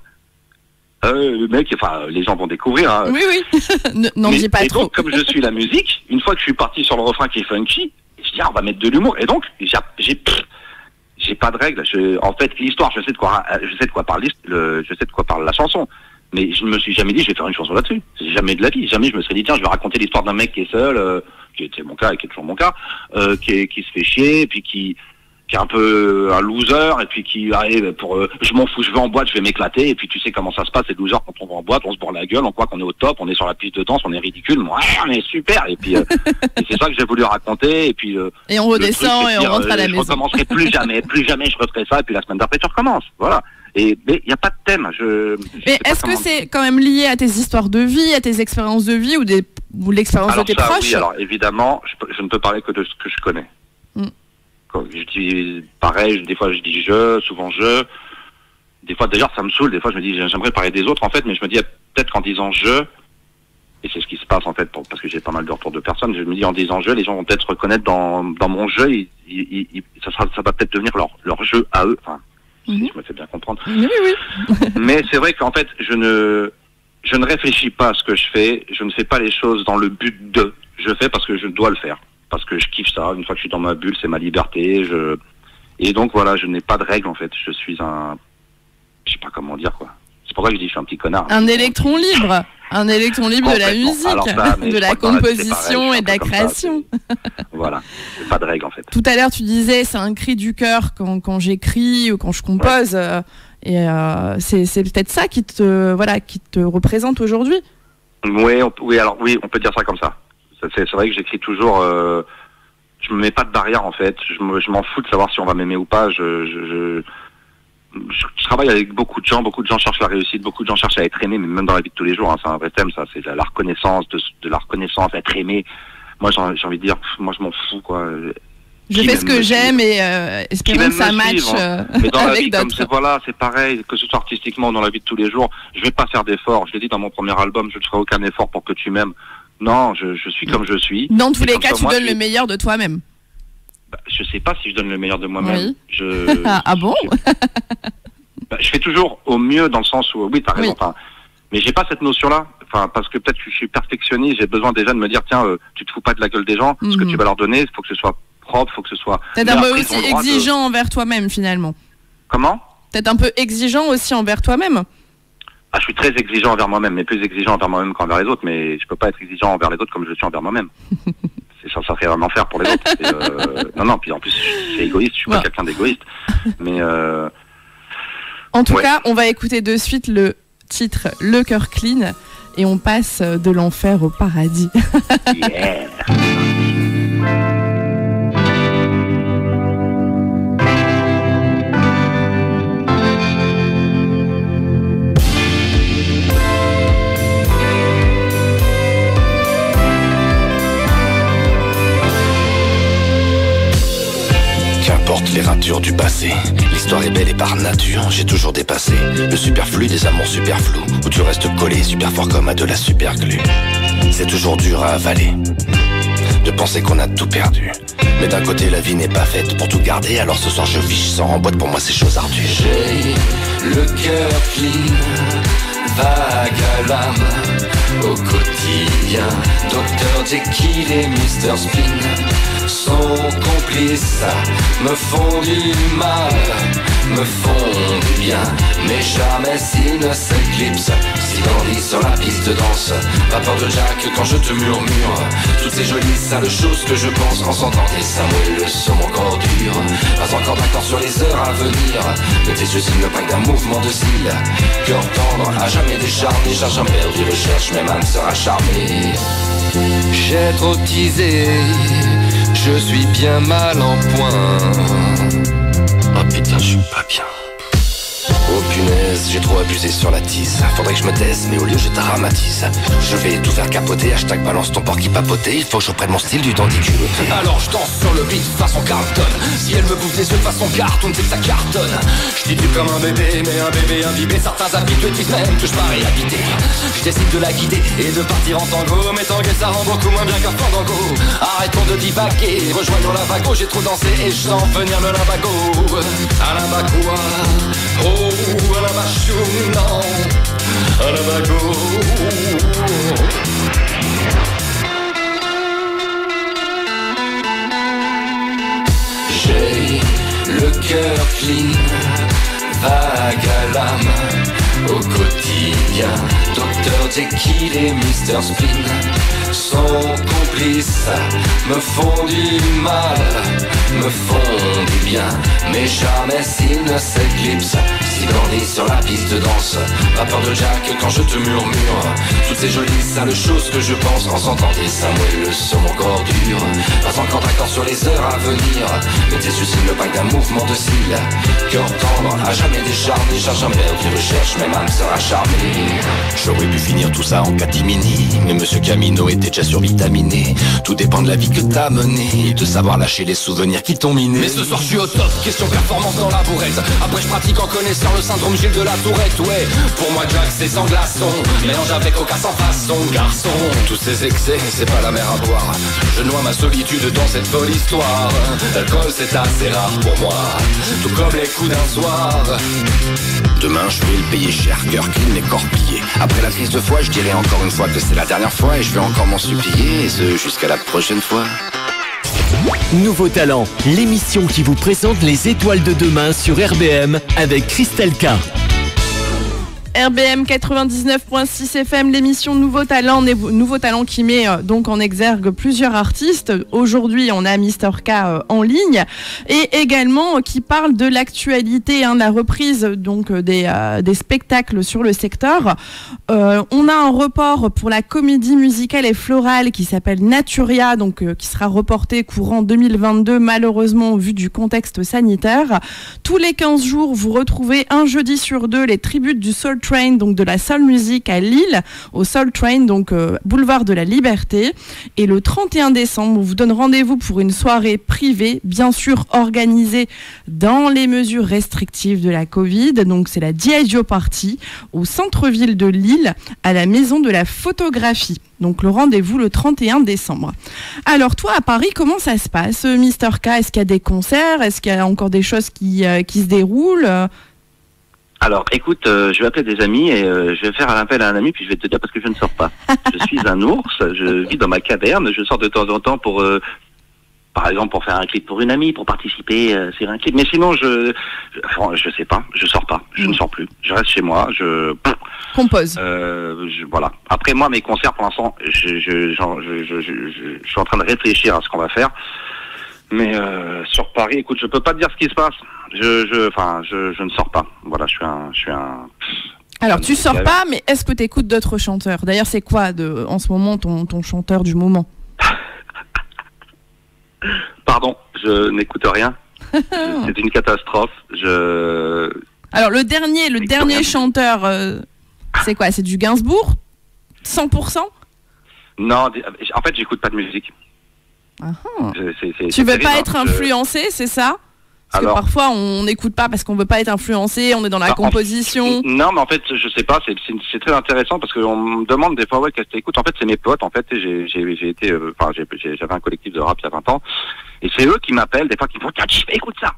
Le mec, enfin, les gens vont découvrir. Hein. Oui. N'en dis pas trop. Et donc, comme je suis la musique, une fois que je suis parti sur le refrain qui est funky, je dis, on va mettre de l'humour. Et donc, j'ai pas de règle. En fait, l'histoire, je sais de quoi parle la chanson. Mais je ne me suis jamais dit, je vais faire une chanson là-dessus. Jamais de la vie. Jamais je me serais dit, tiens, je vais raconter l'histoire d'un mec qui est seul, qui était mon cas et qui est toujours mon cas, qui se fait chier, et puis qui est un peu un loser, et puis qui arrive je m'en fous, je vais en boîte, je vais m'éclater, et puis tu sais comment ça se passe, les losers, quand on va en boîte, on se bourre la gueule, on croit qu'on est au top, on est sur la piste de danse, on est ridicule, ouais, on est super, et puis et c'est ça que j'ai voulu raconter, et puis et on redescend et on rentre à la maison. Je recommencerai plus jamais je referai ça, et puis la semaine d'après tu recommences, voilà. Mais il n'y a pas de thème. Mais est-ce que c'est quand même lié à tes histoires de vie, à tes expériences de vie ou l'expérience de tes proches? Oui, alors évidemment, je ne peux parler que de ce que je connais. Quand je dis pareil, des fois je dis souvent je. Des fois d'ailleurs ça me saoule, des fois je me dis j'aimerais parler des autres en fait, mais je me dis peut-être qu'en disant je, et c'est ce qui se passe en fait parce que j'ai pas mal de retours de personnes, je me dis en disant je, les gens vont peut-être se reconnaître dans mon jeu, ça va peut-être devenir leur jeu à eux, enfin, si je me fais bien comprendre. Oui. Mais c'est vrai qu'en fait je ne réfléchis pas à ce que je fais, je ne fais pas les choses dans le but de, je fais parce que je dois le faire. Parce que je kiffe ça, une fois que je suis dans ma bulle, c'est ma liberté, et donc voilà, je n'ai pas de règles en fait, je suis je sais pas comment dire quoi. C'est pour ça que je dis que je suis un petit connard. Un électron libre de la musique, de la composition et de la création. Voilà, c'est pas de règles en fait. Tout à l'heure tu disais, c'est un cri du cœur quand j'écris ou quand je compose, et c'est peut-être ça qui te représente aujourd'hui. Oui, on peut dire ça comme ça. C'est vrai que j'écris toujours, je me mets pas de barrière en fait, je m'en fous de savoir si on va m'aimer ou pas, je travaille avec beaucoup de gens cherchent la réussite, beaucoup de gens cherchent à être aimés, mais même dans la vie de tous les jours, hein, c'est un vrai thème ça, c'est la reconnaissance, de la reconnaissance, être aimé. Moi j'ai envie de dire, moi je m'en fous quoi. Je fais ce que j'aime et espérons que ça match avec d'autres. C'est pareil, que ce soit artistiquement ou dans la vie de tous les jours, je vais pas faire d'efforts, je l'ai dit dans mon premier album, je ne ferai aucun effort pour que tu m'aimes. Non, je suis comme je suis. Dans tous les cas, tu donnes le meilleur de toi-même. Je sais pas si je donne le meilleur de moi-même. Oui. Ah bon? Je fais toujours au mieux dans le sens où, oui, t'as raison. Enfin, mais j'ai pas cette notion-là. Enfin, parce que peut-être que je suis perfectionniste, j'ai besoin déjà de me dire, tiens, tu te fous pas de la gueule des gens. Ce que tu vas leur donner, il faut que ce soit propre, il faut que ce soit. Peut-être un peu aussi exigeant envers toi-même finalement. Comment? Peut-être un peu exigeant aussi envers toi-même. Ah, je suis très exigeant envers moi-même, mais plus exigeant envers moi-même qu'envers les autres, mais je peux pas être exigeant envers les autres comme je suis envers moi-même. Ça serait un enfer pour les autres. Non, puis en plus, c'est égoïste, je suis pas quelqu'un d'égoïste. Mais En tout cas, on va écouter de suite le titre Le cœur clean et on passe de l'enfer au paradis. Yeah. Qu'importe les ratures du passé, l'histoire est belle et par nature, j'ai toujours dépassé le superflu des amours superflous, où tu restes collé super fort comme à de la super glue. C'est toujours dur à avaler, de penser qu'on a tout perdu. Mais d'un côté la vie n'est pas faite pour tout garder, alors ce soir je vis, je sors en boîte, pour moi c'est chose ardue. J'ai le cœur clean, vague à l'âme, au quotidien. Dr Jekyll et Mr Spin sont complices, me font du mal, me font du bien, mais jamais s'ils ne s'éclipsent. Si grandit sur la piste de danse, pas peur de Jack quand je te murmure toutes ces jolies sales choses que je pense en sentant tes seins moelleux sur mon corps dur. Pas encore d'accord sur les heures à venir, mais tes yeux signent le pack d'un mouvement de cils. Cœur tendre, à jamais décharné, cherche un perdu, recherche, même âme sera charmée. J'ai trop teasé, je suis bien mal en point. Oh putain, je suis pas bien. Oh punaise, j'ai trop abusé sur la tisse. Faudrait que je me taise, mais au lieu je t'aramatise. Je vais tout faire capoter, hashtag balance ton porc qui papotait. Il faut que je reprenne mon style du dandy culotté. Alors je danse sur le beat façon Carlton. Si elle me bouffe les yeux façon cartoon, c'est que ça cartonne. Je dis comme un bébé, mais un bébé imbibé. Certains habitués disent même que je parie habiter. Je décide de la guider et de partir en tango. Mais tanguer ça rend beaucoup moins bien qu'un fandango. Arrêtons de divaguer, rejoignons la vago. J'ai trop dansé et je sens venir le limbago. À la bacoua, oh à la bachou, non, à la bago. J'ai le cœur clean, vague à l'âme, au quotidien. Dr Jekyll et Mr Spin sont complices, me font du mal, me font du bien, mais jamais s'ils ne s'éclipsent. Si grandit sur la piste de danse, pas peur de Jack quand je te murmure toutes ces jolies sales choses que je pense en sentant tes seins moelleux sur mon corps dur. Pas encore d'accord sur les heures à venir, mais tes yeux signent le pack d'un mouvement de cils. Cœur tendre, à jamais décharné, cherche un père qui recherche, même âme sera charmée. J'aurais pu finir tout ça en catimini, mais Monsieur Camino était déjà survitaminé. Tout dépend de la vie que t'as menée et de savoir lâcher les souvenirs qui t'ont miné. Mais ce soir je suis au top, question performance dans la bourrette. Après je pratique en connaissant le syndrome Gilles de la Tourette. Ouais, pour moi Jack c'est sans glaçon, mélange avec coca sans façon. Garçon, tous ces excès c'est pas la mer à boire. Je noie ma solitude dans cette folle histoire. L'alcool c'est assez rare pour moi, tout comme les coups d'un soir. Demain je vais le payer cher, cœur clean et corps plié. Après la crise de foi je dirai encore une fois que c'est la dernière fois. Et je vais encore m'en supplier, et ce jusqu'à la prochaine fois. Nouveau Talent, l'émission qui vous présente les étoiles de demain sur RBM avec Christelle K. RBM 99.6 FM, l'émission Nouveau Talent qui met donc en exergue plusieurs artistes. Aujourd'hui, on a Mr K en ligne et également qui parle de l'actualité, de la reprise donc des spectacles sur le secteur. On a un report pour la comédie musicale et florale qui s'appelle Naturia, donc qui sera reportée courant 2022, malheureusement au vu du contexte sanitaire. Tous les 15 jours, vous retrouvez un jeudi sur deux les tributes du Soul Train, donc de la Soul Music à Lille, au Soul Train, donc boulevard de la Liberté. Et le 31 décembre, on vous donne rendez-vous pour une soirée privée, bien sûr organisée dans les mesures restrictives de la Covid. Donc c'est la G.I. Joe Party au centre-ville de Lille, à la Maison de la Photographie. Donc le rendez-vous le 31 décembre. Alors toi à Paris, comment ça se passe, Mr K? Est-ce qu'il y a des concerts? Est-ce qu'il y a encore des choses qui se déroulent? Alors, écoute, je vais appeler des amis et je vais faire un appel à un ami, puis je vais te dire parce que je ne sors pas. Je suis un ours, je vis dans ma caverne, je sors de temps en temps pour, par exemple, pour faire un clip pour une amie, pour participer sur un clip. Mais sinon, je sais pas, je sors pas, je ne sors plus. Je reste chez moi, je compose. Voilà. Après moi, mes concerts, pour l'instant, je suis en train de réfléchir à ce qu'on va faire. Mais sur Paris, écoute, je peux pas te dire ce qui se passe. Je ne sors pas. Voilà, je suis un. Alors, tu sors pas, mais est-ce que tu écoutes d'autres chanteurs? D'ailleurs, c'est quoi en ce moment ton chanteur du moment? Pardon, je n'écoute rien. C'est une catastrophe. Alors, le dernier chanteur, c'est quoi? C'est du Gainsbourg 100%? Non, en fait, j'écoute pas de musique. Tu veux pas être influencé, c'est ça? Parce que parfois on n'écoute pas parce qu'on veut pas être influencé, on est dans la composition. Non, mais en fait, je sais pas, c'est très intéressant parce qu'on me demande des fois qu'est-ce que t'écoutes. En fait, c'est mes potes. En fait, j'avais un collectif de rap il y a 20 ans, et c'est eux qui m'appellent des fois, qui me font Chief, écoute ça.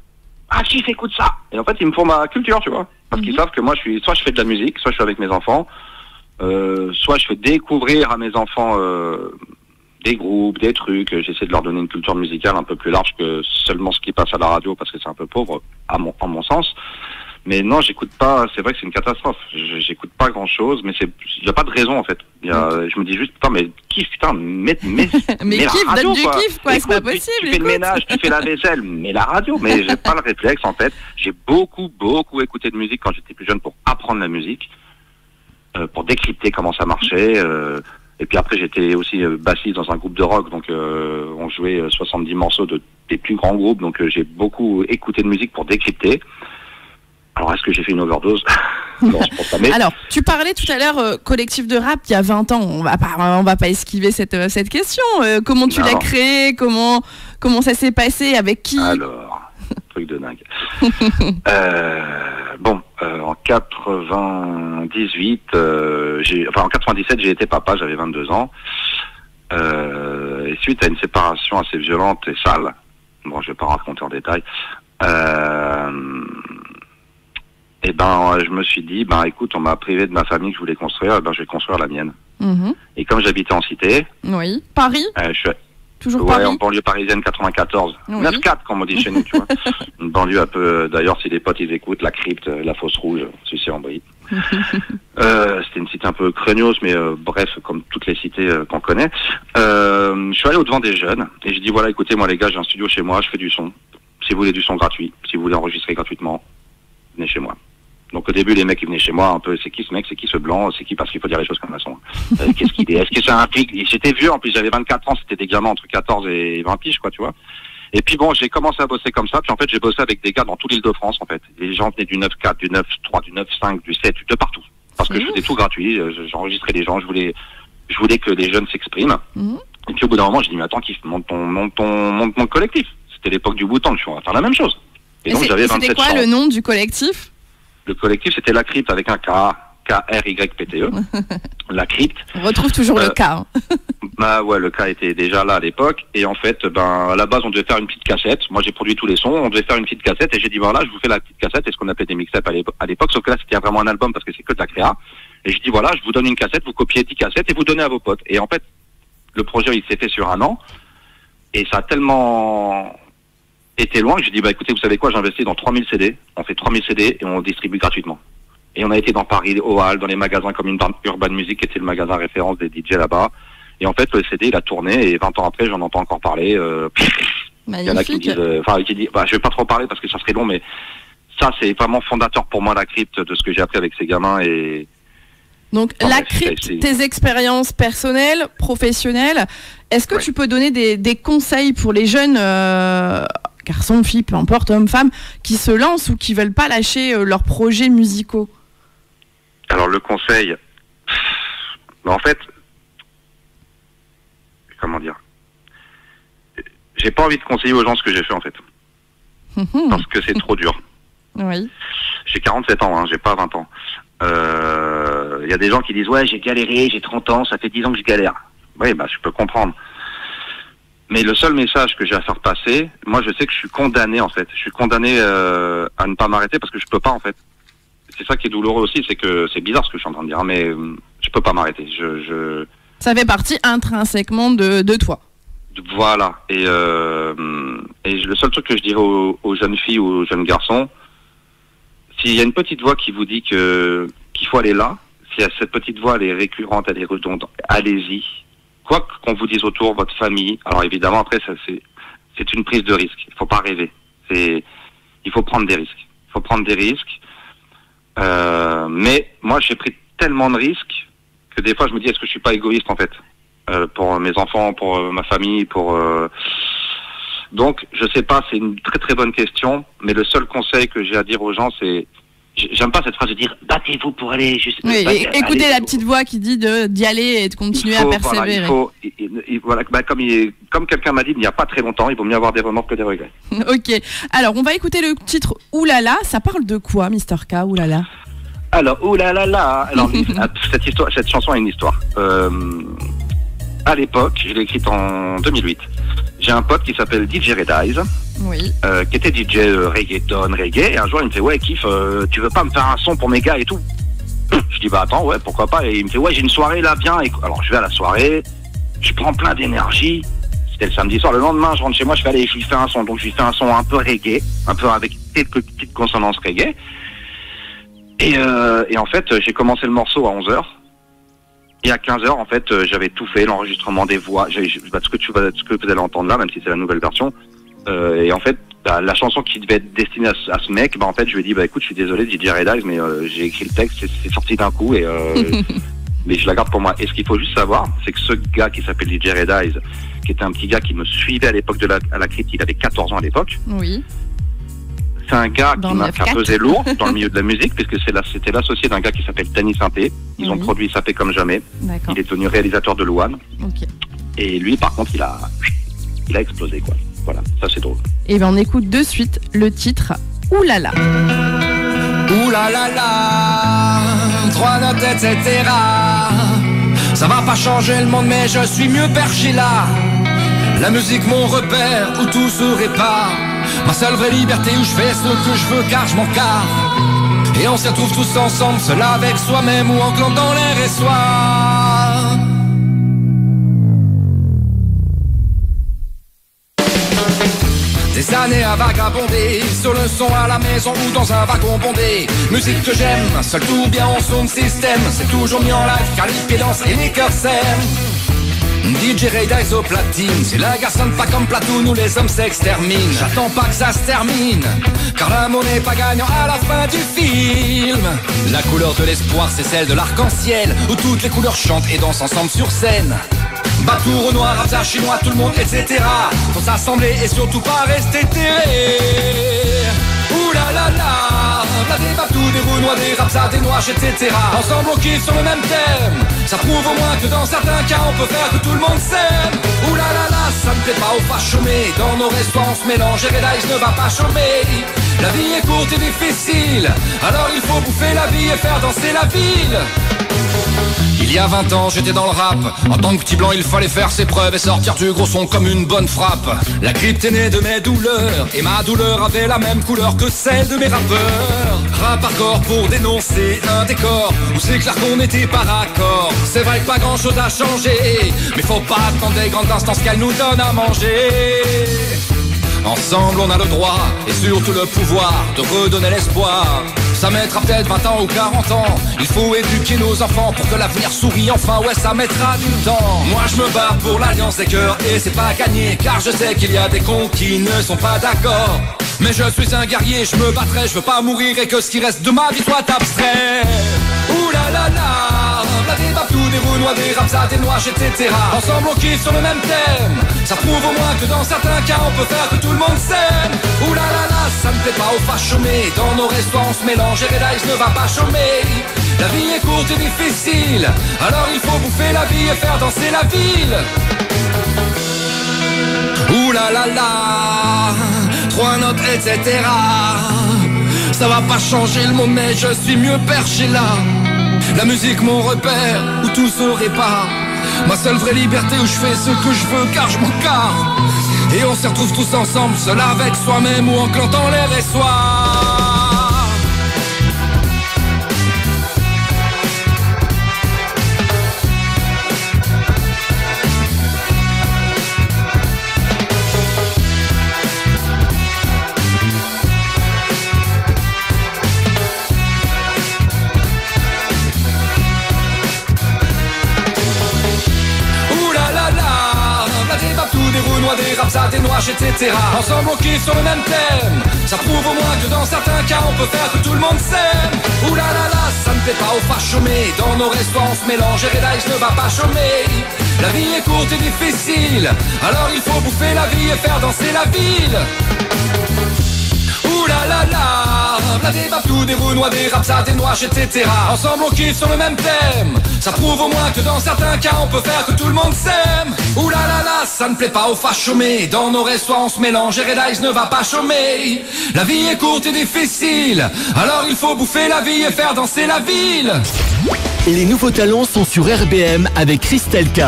Ah, Chief, écoute ça. Et en fait, ils me font ma culture, tu vois, parce qu'ils savent que moi, soit je fais de la musique, soit je suis avec mes enfants, soit je fais découvrir à mes enfants des groupes, des trucs. J'essaie de leur donner une culture musicale un peu plus large que seulement ce qui passe à la radio, parce que c'est un peu pauvre à mon sens. Mais non, j'écoute pas. C'est vrai que c'est une catastrophe. J'écoute pas grand chose, mais il y a pas de raison en fait. Je me dis juste putain, mais kiff, putain, mets mais kiff, radio, donne du kiff, quoi. C'est pas possible. Tu fais le ménage, tu fais la vaisselle, mais la radio. Mais j'ai pas le réflexe en fait. J'ai beaucoup écouté de musique quand j'étais plus jeune pour apprendre la musique, pour décrypter comment ça marchait. Et puis après, j'étais aussi bassiste dans un groupe de rock, donc on jouait 70 morceaux des plus grands groupes, donc j'ai beaucoup écouté de musique pour décrypter. Alors, est-ce que j'ai fait une overdose? Non, je pense pas. Mais... Alors, tu parlais tout à l'heure collectif de rap il y a 20 ans. On va pas esquiver cette question. Comment tu l'as créé? Comment ça s'est passé? Avec qui? Alors, truc de dingue. En 98, en 97, j'ai été papa, j'avais 22 ans. Et suite à une séparation assez violente et sale, bon, je vais pas raconter en détail, je me suis dit, écoute, on m'a privé de ma famille que je voulais construire, je vais construire la mienne. Et comme j'habitais en cité... Oui, Paris Toujours ouais, Paris. En banlieue parisienne 94. Oui. 9-4, comme on dit chez nous, tu vois. Une banlieue un peu... D'ailleurs, si les potes, ils écoutent, la Crypte, la Fosse Rouge, celui-ci en Brie. C'était une cité un peu craignos, mais bref, comme toutes les cités qu'on connaît. Je suis allé au-devant des jeunes, et je dis, voilà, écoutez, moi les gars, j'ai un studio chez moi, je fais du son. Si vous voulez du son gratuit, si vous voulez enregistrer gratuitement, venez chez moi. Donc au début, les mecs, ils venaient chez moi un peu, c'est qui ce mec, c'est qui ce blanc, c'est qui, parce qu'il faut dire les choses comme elles sont. Qu'est-ce qu'il est? Est-ce que c'est un flic? J'étais vieux, en plus j'avais 24 ans, c'était des gamins entre 14 et 20 piges, quoi, tu vois. Et puis bon, j'ai commencé à bosser comme ça, puis en fait, j'ai bossé avec des gars dans toute l'Île-de-France, en fait. Les gens venaient du 9-4, du 9-3, du 9-5, du 7, de partout. Parce que je faisais tout gratuit, j'enregistrais les gens, je voulais que les jeunes s'expriment. Et puis au bout d'un moment, j'ai dit, mais attends, monte mon collectif. C'était l'époque du Wu-Tang, je suis en train de faire la même chose. Et donc j'avais 27 C'était quoi le nom du collectif? Le collectif, c'était La Crypte avec un K, K-R-Y-P-T-E. La Crypte. On retrouve toujours le K. Hein. Ouais, le K était déjà là à l'époque. Et en fait, à la base, on devait faire une petite cassette. Moi, j'ai produit tous les sons. On devait faire une petite cassette. Et j'ai dit, voilà, je vous fais la petite cassette. Et ce qu'on appelait des mixtapes à l'époque. Sauf que là, c'était vraiment un album parce que c'est que de la créa. Et je dis, voilà, je vous donne une cassette, vous copiez 10 cassettes et vous donnez à vos potes. Et en fait, le projet, il s'est fait sur un an. Et ça a tellement... était loin que j'ai dit, écoutez, vous savez quoi, j'investis dans 3000 CD, on fait 3000 CD et on distribue gratuitement. Et on a été dans Paris, au Halles, dans les magasins comme Urban Music, qui était le magasin référence des DJ là-bas. Et en fait, le CD, il a tourné et 20 ans après, j'en entends encore parler. Il y en a qui disent, je vais pas trop parler parce que ça serait long, mais ça, c'est vraiment fondateur pour moi, La Crypte, de ce que j'ai appris avec ces gamins. Et donc, La Crypte, tes expériences personnelles, professionnelles, est-ce que tu peux donner des conseils pour les jeunes garçons, filles, peu importe, hommes, femmes, qui se lancent ou qui veulent pas lâcher leurs projets musicaux? Alors le conseil, en fait, comment dire, j'ai pas envie de conseiller aux gens ce que j'ai fait en fait, parce que c'est trop dur. Oui. J'ai 47 ans, j'ai pas 20 ans. Il y a des gens qui disent ouais, j'ai galéré, j'ai 30 ans, ça fait 10 ans que je galère. Oui, je peux comprendre. Mais le seul message que j'ai à faire passer, moi je sais que je suis condamné en fait. Je suis condamné à ne pas m'arrêter parce que je peux pas en fait. C'est ça qui est douloureux aussi, c'est que c'est bizarre ce que je suis en train de dire, mais je peux pas m'arrêter. Ça fait partie intrinsèquement de toi. Voilà. Et le seul truc que je dirais aux jeunes filles ou aux jeunes garçons, s'il y a une petite voix qui vous dit qu'il faut aller là, si cette petite voix elle est récurrente, elle est redondante, allez-y. Quoi qu'on vous dise autour, votre famille, alors évidemment après c'est une prise de risque. Il faut pas rêver. Il faut prendre des risques. Mais moi, j'ai pris tellement de risques que des fois, je me dis, est-ce que je suis pas égoïste en fait, pour mes enfants, pour ma famille, Donc, je sais pas, c'est une très très bonne question, mais le seul conseil que j'ai à dire aux gens, c'est, j'aime pas cette phrase de dire battez-vous pour aller juste. Oui, écoutez la petite voix qui dit d'y aller et de continuer à persévérer. Voilà, comme quelqu'un m'a dit il n'y a pas très longtemps, il vaut mieux avoir des remords que des regrets. Ok, alors on va écouter le titre Oulala. Ça parle de quoi, Mister K, Oulala? Alors Oulala, alors cette chanson a une histoire. À l'époque, je l'ai écrite en 2008. J'ai un pote qui s'appelle DJ Red Eyes, qui était DJ reggae, et un jour il me fait ouais Kiff, tu veux pas me faire un son pour mes gars et tout? Je dis bah attends, ouais pourquoi pas, et il me fait ouais j'ai une soirée là, viens. Alors je vais à la soirée, je prends plein d'énergie, c'était le samedi soir, le lendemain je rentre chez moi, je lui fais un son, donc je lui fais un son un peu reggae, un peu avec quelques petites consonances reggae, et en fait j'ai commencé le morceau à 11h. Et à 15h, en fait, j'avais tout fait, l'enregistrement des voix, ce que vous allez entendre là, même si c'est la nouvelle version. Et en fait, la chanson qui devait être destinée à ce mec, en fait, je lui ai dit, écoute, je suis désolé, DJ Red Eyes, mais j'ai écrit le texte, c'est sorti d'un coup, et mais je la garde pour moi. Et ce qu'il faut juste savoir, c'est que ce gars qui s'appelle DJ Red Eyes, qui était un petit gars qui me suivait à l'époque à la critique, il avait 14 ans à l'époque. Oui. C'est un gars qui a pesé lourd dans le milieu de la musique, puisque c'était l'associé d'un gars qui s'appelle Danny Sainté. Ils ont produit Sapé comme jamais. Il est devenu réalisateur de Louane. Et lui, par contre, il a explosé, quoi. Voilà, ça c'est drôle. Et on écoute de suite le titre Oulala. Oulala, 3 notes, etc. Ça va pas changer le monde, mais je suis mieux perché là. La musique, mon repère, où tout se répare. Ma seule vraie liberté, où je fais ce que je veux car je m'en carre. Et on s'y retrouve tous ensemble, seul avec soi-même ou en clan dans l'air et soir. Des années à vagabonder, sur le son à la maison ou dans un wagon bondé. Musique que j'aime, seul tout bien en son système. C'est toujours mis en live car les pieds dansent et les cœurs s'aiment. DJ Red Eyes au platine, si la garçonne pas comme Platoon où les hommes s'exterminent. J'attends pas que ça se termine, car l'amour n'est pas gagnant à la fin du film. La couleur de l'espoir c'est celle de l'arc-en-ciel, où toutes les couleurs chantent et dansent ensemble sur scène. Batou, Renoir, Rapsa, Chinois, tout le monde, etc. Faut s'assembler et surtout pas rester terré. Oulalala, la des Batou, des Renois, des Rapsa, des Noirs, etc. Ensemble on kiffe sur le même thème. Ça prouve au moins que dans certains cas on peut faire que tout le monde s'aime. Oulalala, ça ne plaît pas aux pas chômer. Dans nos restaurants on se mélange et Red Eyes ne va pas chômer. La vie est courte et difficile, alors il faut bouffer la vie et faire danser la ville. Il y a 20 ans j'étais dans le rap. En tant que petit blanc il fallait faire ses preuves et sortir du gros son comme une bonne frappe. La crypte est née de mes douleurs, et ma douleur avait la même couleur que celle de mes rappeurs. Rap hardcore pour dénoncer un décor où c'est clair qu'on était par accord. C'est vrai que pas grand chose a changé, mais faut pas attendre des grandes instances qu'elles nous donnent à manger. Ensemble on a le droit et surtout le pouvoir de redonner l'espoir. Ça mettra peut-être 20 ans ou 40 ans. Il faut éduquer nos enfants pour que l'avenir sourie enfin. Ouais, ça mettra du temps. Moi je me bats pour l'alliance des cœurs et c'est pas gagné, car je sais qu'il y a des cons qui ne sont pas d'accord. Mais je suis un guerrier, je me battrai, je veux pas mourir et que ce qui reste de ma vie soit abstrait. Oulalala, la des Batou, des Renois, des Rapsa, des Noirs, etc. Ensemble on kiffe sur le même thème. Ça prouve au moins que dans certains cas on peut faire que tout le monde s'aime. Oulalala, ça ne plaît pas aux pas chômer. Dans nos restaurants on se mélange et Red Eyes ne va pas chômer. La vie est courte et difficile, alors il faut bouffer la vie et faire danser la ville. Oulalala, 3 notes, etc. Ça va pas changer le monde, mais je suis mieux perché là. La musique, mon repère, où tout se répare. Ma seule vraie liberté, où je fais ce que je veux, car je m'en carre. Et on s'y retrouve tous ensemble, seul avec soi-même ou en clan dans l'air et soir. noix, des rapsas, des noix, etc. Ensemble on kiffe sur le même thème. Ça prouve au moins que dans certains cas on peut faire que tout le monde s'aime. Ouh là là là, ça ne plaît pas aux fachomés. Dans nos restaurants on se mélange et Red Eyes ne va pas chômer. La vie est courte et difficile, alors il faut bouffer la vie et faire danser la ville. Ouh là là là, la des babtous, des roues, noix, des rapsas, des noix, etc. Ensemble on kiffe sur le même thème. Ça prouve au moins que dans certains cas on peut faire que tout le monde s'aime. Ouh là là là, ça ne plaît pas aux fachomés. Dans nos restaurants on se mélange et Red Eyes ne va pas chômer. La vie est courte et difficile, alors il faut bouffer la vie et faire danser la ville. Les nouveaux talents sont sur RBM avec Christelle K.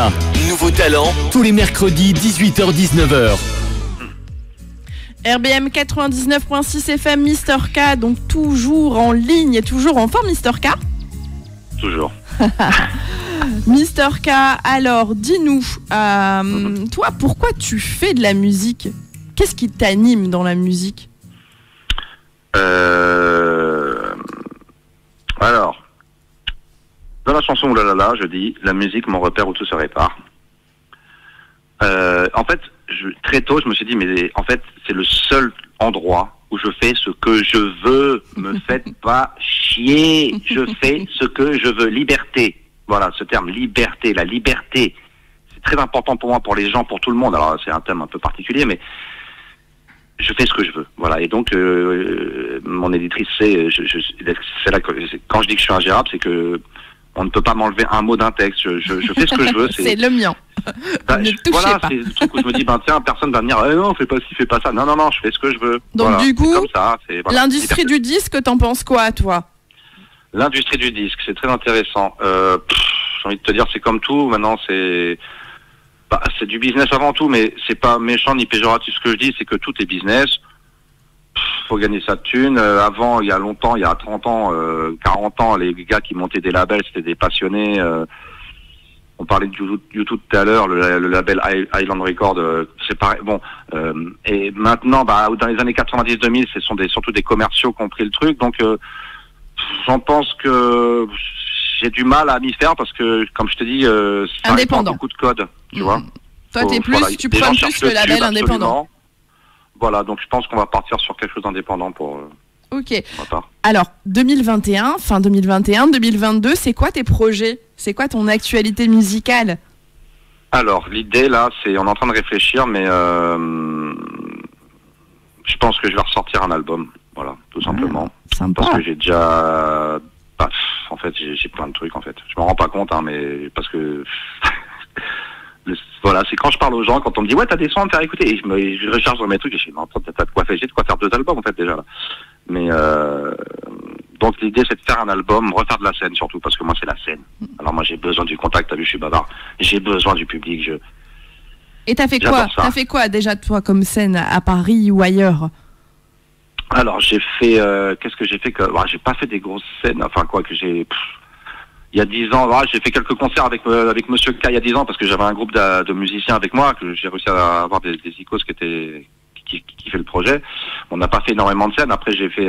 Nouveaux talents, tous les mercredis 18h-19h. RBM 99.6 FM, Mister K, donc toujours en ligne, toujours en forme, Mister K. Toujours. Mister K, alors dis-nous, toi, pourquoi tu fais de la musique? Qu'est-ce qui t'anime dans la musique? Alors, dans la chanson Oulalala, je dis la musique, mon repère où tout se répare. En fait, très tôt, je me suis dit, mais en fait, c'est le seul endroit où je fais ce que je veux. Me faites pas chier. Je fais ce que je veux. Liberté. Voilà, ce terme, liberté. La liberté. C'est très important pour moi, pour les gens, pour tout le monde. Alors, c'est un thème un peu particulier, mais je fais ce que je veux. Voilà. Et donc, mon éditrice sait, c'est là que, quand je dis que je suis ingérable, c'est que on ne peut pas m'enlever un mot d'un texte. Je fais ce que je veux. C'est le mien. Bah, voilà, pas. c'est le truc où je me dis, tiens, personne va me dire, non, fais pas ci, fais pas ça. Non, je fais ce que je veux. Donc voilà, du coup, comme ça, l'industrie du disque, t'en penses quoi, toi? L'industrie du disque, c'est très intéressant. J'ai envie de te dire, c'est comme tout. Maintenant, c'est du business avant tout, mais c'est pas méchant ni péjoratif ce que je dis, c'est que tout est business. Faut gagner sa thune. Avant, il y a longtemps, il y a 30 ans, 40 ans, les gars qui montaient des labels, c'était des passionnés. On parlait de YouTube tout à l'heure, le label Island Record, c'est pareil. Bon, et maintenant, dans les années 90-2000, ce sont surtout des commerciaux qui ont pris le truc. Donc, j'en pense que j'ai du mal à m'y faire parce que, comme je te dis, ça répond à beaucoup de codes, tu vois. Toi, t'es plus, tu prends plus le label indépendant. Voilà, donc je pense qu'on va partir sur quelque chose d'indépendant pour... Ok. Alors, 2021, fin 2021, 2022, c'est quoi tes projets? C'est quoi ton actualité musicale? Alors, l'idée, là, on est en train de réfléchir, mais je pense que je vais ressortir un album. Voilà, tout simplement. Sympa. Parce que j'ai déjà... en fait, j'ai plein de trucs, en fait. Je m'en rends pas compte, mais parce que... Voilà, c'est quand je parle aux gens, quand on me dit, ouais, t'as des sons à me faire écouter, et je recharge dans mes trucs, et je dis, non, t'as de quoi faire, j'ai de quoi faire 2 albums, en fait, déjà, là. Mais, donc l'idée, c'est de faire un album, refaire de la scène, surtout, parce que moi, c'est la scène. Alors moi, j'ai besoin du contact, t'as vu, je suis bavard. J'ai besoin du public, Et t'as fait quoi? T'as fait quoi, déjà, toi, comme scène, à Paris ou ailleurs? Alors, j'ai fait, qu'est-ce que j'ai fait j'ai pas fait des grosses scènes, enfin, quoi, que j'ai... Il y a 10 ans, j'ai fait quelques concerts avec Monsieur K il y a 10 ans parce que j'avais un groupe de musiciens avec moi, que j'ai réussi à avoir des icônes qui fait le projet. On n'a pas fait énormément de scènes. Après, j'ai fait...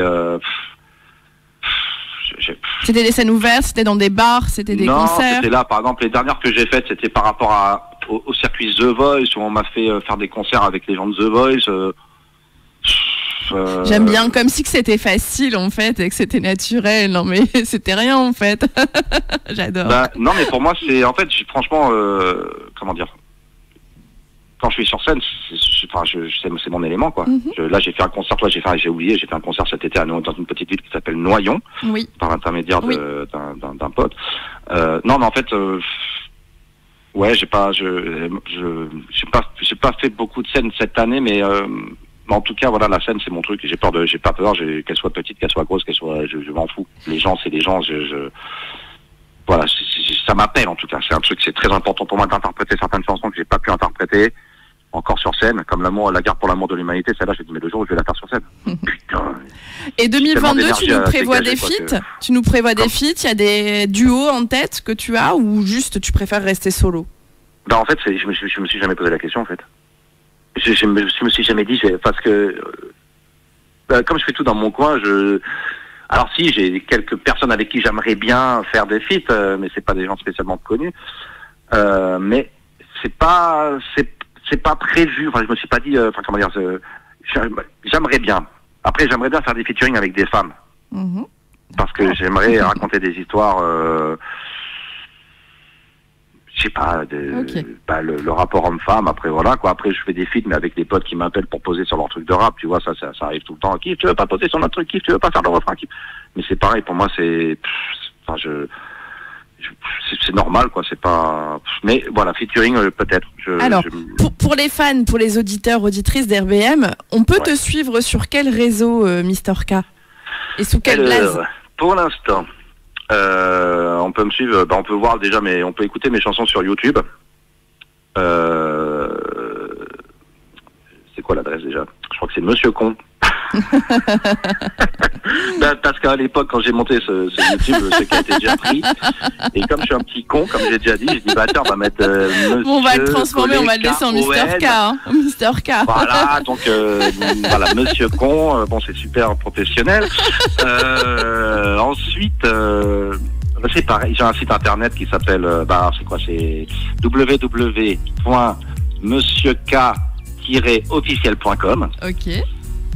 C'était des scènes ouvertes, c'était dans des bars, c'était des concerts? Non, c'était là. Par exemple, les dernières que j'ai faites, c'était par rapport au circuit The Voice, où on m'a fait faire des concerts avec les gens de The Voice. J'aime bien, comme si que c'était facile en fait et que c'était naturel. Non mais c'était rien en fait. J'adore. Non mais pour moi c'est en fait franchement comment dire, quand je suis sur scène c'est mon élément quoi. Là j'ai fait un concert, j'ai fait un concert cet été dans une petite ville qui s'appelle Noyon, par l'intermédiaire d'un pote. Non mais en fait ouais j'ai pas fait beaucoup de scènes cette année mais en tout cas, voilà, la scène, c'est mon truc. J'ai pas peur, qu'elle soit petite, qu'elle soit grosse, je m'en fous. Les gens, c'est des gens, voilà, ça m'appelle, en tout cas. C'est un truc, c'est très important pour moi d'interpréter certaines chansons que j'ai pas pu interpréter encore sur scène, comme la guerre pour l'amour de l'humanité. Celle-là, je me dis, mais le jour où je vais la faire sur scène. Putain. Et 2022, tu nous prévois des feats? Tu nous prévois des feats? Il y a des duos en tête que tu as ou juste tu préfères rester solo? En fait, je me suis jamais posé la question, en fait. Je me suis jamais dit, parce que comme je fais tout dans mon coin, alors si j'ai quelques personnes avec qui j'aimerais bien faire des feats, mais c'est pas des gens spécialement connus, mais c'est pas c'est pas prévu. Enfin, je me suis pas dit, comment dire, j'aimerais bien. Après, j'aimerais bien faire des featuring avec des femmes. Parce que j'aimerais raconter des histoires, je sais pas, le rapport homme-femme. Après, voilà, quoi. Après, je fais des films avec des potes qui m'appellent pour poser sur leur truc de rap. Tu vois, ça arrive tout le temps. Kiff, tu veux pas poser sur notre truc? Kiff, tu veux pas faire le refrain? Kiff. Mais c'est pareil, pour moi, c'est normal, quoi. C'est pas. Mais voilà, featuring, peut-être. Alors, pour les fans, pour les auditeurs, auditrices d'RBM, on peut te suivre sur quel réseau, Mister K? Et sous quelle blase? Pour l'instant, on peut me suivre. On peut voir déjà, mais on peut écouter mes chansons sur YouTube. C'est quoi l'adresse déjà? Je crois que c'est Monsieur Con. Parce qu'à l'époque, quand j'ai monté ce YouTube, ce qui a été déjà pris, et comme je suis un petit con, comme j'ai déjà dit, je dis attends, on va mettre Monsieur. On va le transformer, on va le laisser en Mister K. Hein. Mister K. Voilà, donc voilà, Monsieur Con. Bon, c'est super professionnel. Ensuite. C'est pareil, j'ai un site internet qui s'appelle, c'est quoi, c'est www.monsieurk-officiel.com. Ok.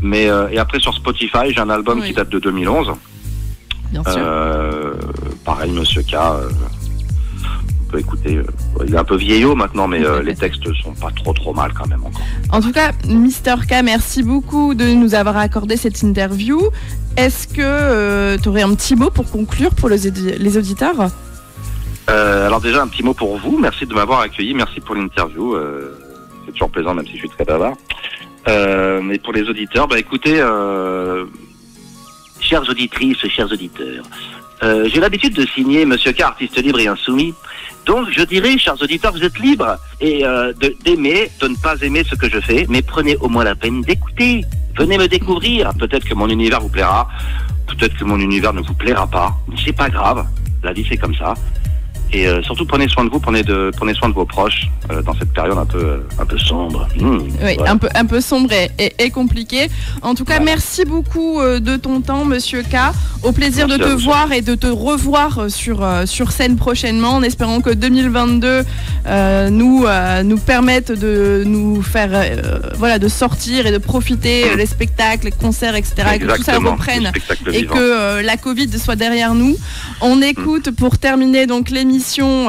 Mais et après sur Spotify, j'ai un album qui date de 2011. Bien sûr. Pareil, Monsieur K. On peut écouter. Il est un peu vieillot maintenant, mais les textes sont pas trop mal quand même encore. En tout cas, Mister K, merci beaucoup de nous avoir accordé cette interview. Est-ce que tu aurais un petit mot pour conclure pour les auditeurs? Alors déjà, un petit mot pour vous. Merci de m'avoir accueilli. Merci pour l'interview. C'est toujours plaisant, même si je suis très bavard. Mais pour les auditeurs, écoutez, chères auditrices, chers auditeurs, j'ai l'habitude de signer Monsieur K, artiste libre et insoumis. Donc je dirais, chers auditeurs, vous êtes libres et d'aimer, de ne pas aimer ce que je fais, mais prenez au moins la peine d'écouter. Venez me découvrir. Peut-être que mon univers vous plaira, peut-être que mon univers ne vous plaira pas. C'est pas grave. La vie c'est comme ça. Et surtout prenez soin de vous, prenez soin de vos proches dans cette période un peu sombre. Oui, voilà. un peu sombre et compliqué. En tout cas, merci beaucoup de ton temps, Monsieur K. Au plaisir de te voir et de te revoir sur scène prochainement, en espérant que 2022 nous permette de nous faire de sortir et de profiter les spectacles, les concerts, etc. Et que tout ça reprenne et que la Covid soit derrière nous. On écoute pour terminer donc l'émission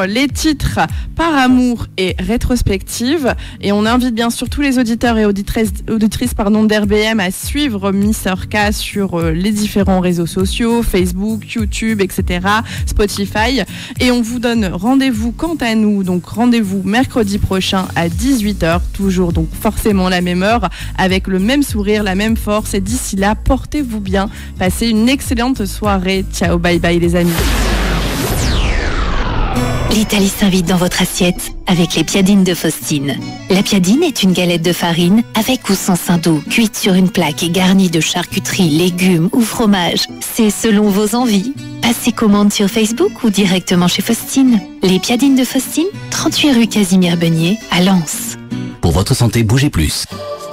les titres Par amour et rétrospective, et on invite bien sûr tous les auditeurs et auditrices d'RBM à suivre Mister K sur les différents réseaux sociaux, Facebook, YouTube, etc., Spotify, et on vous donne rendez-vous quant à nous, donc rendez-vous mercredi prochain à 18h, toujours donc forcément la même heure, avec le même sourire, la même force, et d'ici là, portez-vous bien, passez une excellente soirée, ciao, bye bye les amis. L'Italie s'invite dans votre assiette avec les piadines de Faustine. La piadine est une galette de farine avec ou sans sein d'eau, cuite sur une plaque et garnie de charcuterie, légumes ou fromage. C'est selon vos envies. Passez commande sur Facebook ou directement chez Faustine. Les piadines de Faustine, 38 rue Casimir Beugnier à Lens. Pour votre santé, bougez plus.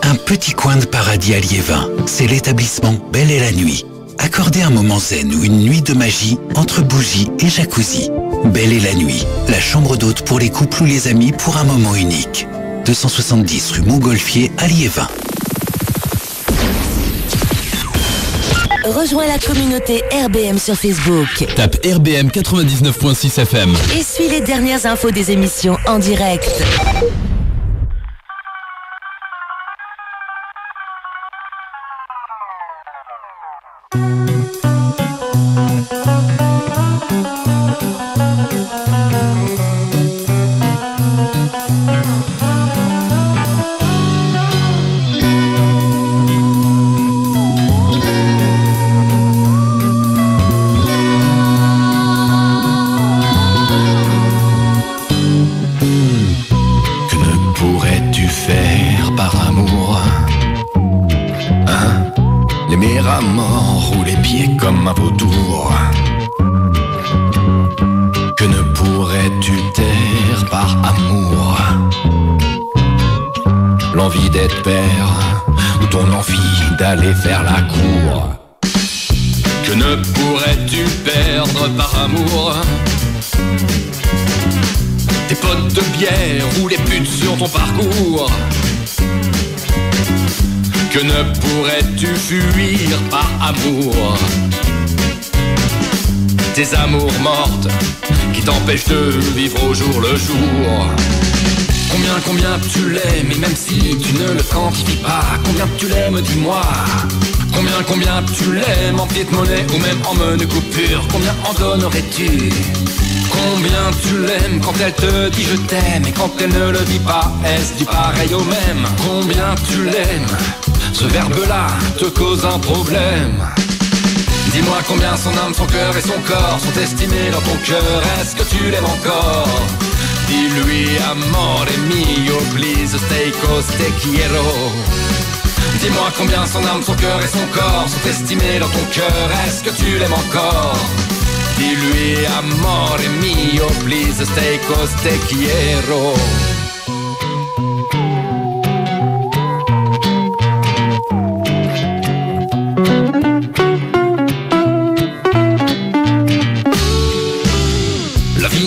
Un petit coin de paradis à Liévin, c'est l'établissement Belle et la Nuit. Accordez un moment zen ou une nuit de magie entre bougies et jacuzzi. Belle et la Nuit, la chambre d'hôte pour les couples ou les amis pour un moment unique. 270 rue Montgolfier à Liévin. Rejoins la communauté RBM sur Facebook. Tape RBM 99.6 FM. Et suis les dernières infos des émissions en direct. D'aller faire la cour. Que ne pourrais-tu perdre par amour? Tes faute de bière ou les putes sur ton parcours. Que ne pourrais-tu fuir par amour? Tes amours mortes qui t'empêchent de vivre au jour le jour. Combien tu l'aimes, et même si tu ne le quantifies pas, combien tu l'aimes, dis-moi. Combien tu l'aimes en petite monnaie ou même en monnaie coupure, combien en donnerais-tu? Combien tu l'aimes quand elle te dit je t'aime, et quand elle ne le dit pas, est-ce du pareil au même? Combien tu l'aimes, ce verbe-là te cause un problème. Dis-moi combien son âme, son cœur et son corps sont estimés dans ton cœur, est-ce que tu l'aimes encore? Dis-lui amore mio, please stay cause te quiero. Dis-moi combien son âme, son cœur et son corps sont estimés dans ton cœur, est-ce que tu l'aimes encore? Dis-lui amore mio, please stay cause te quiero.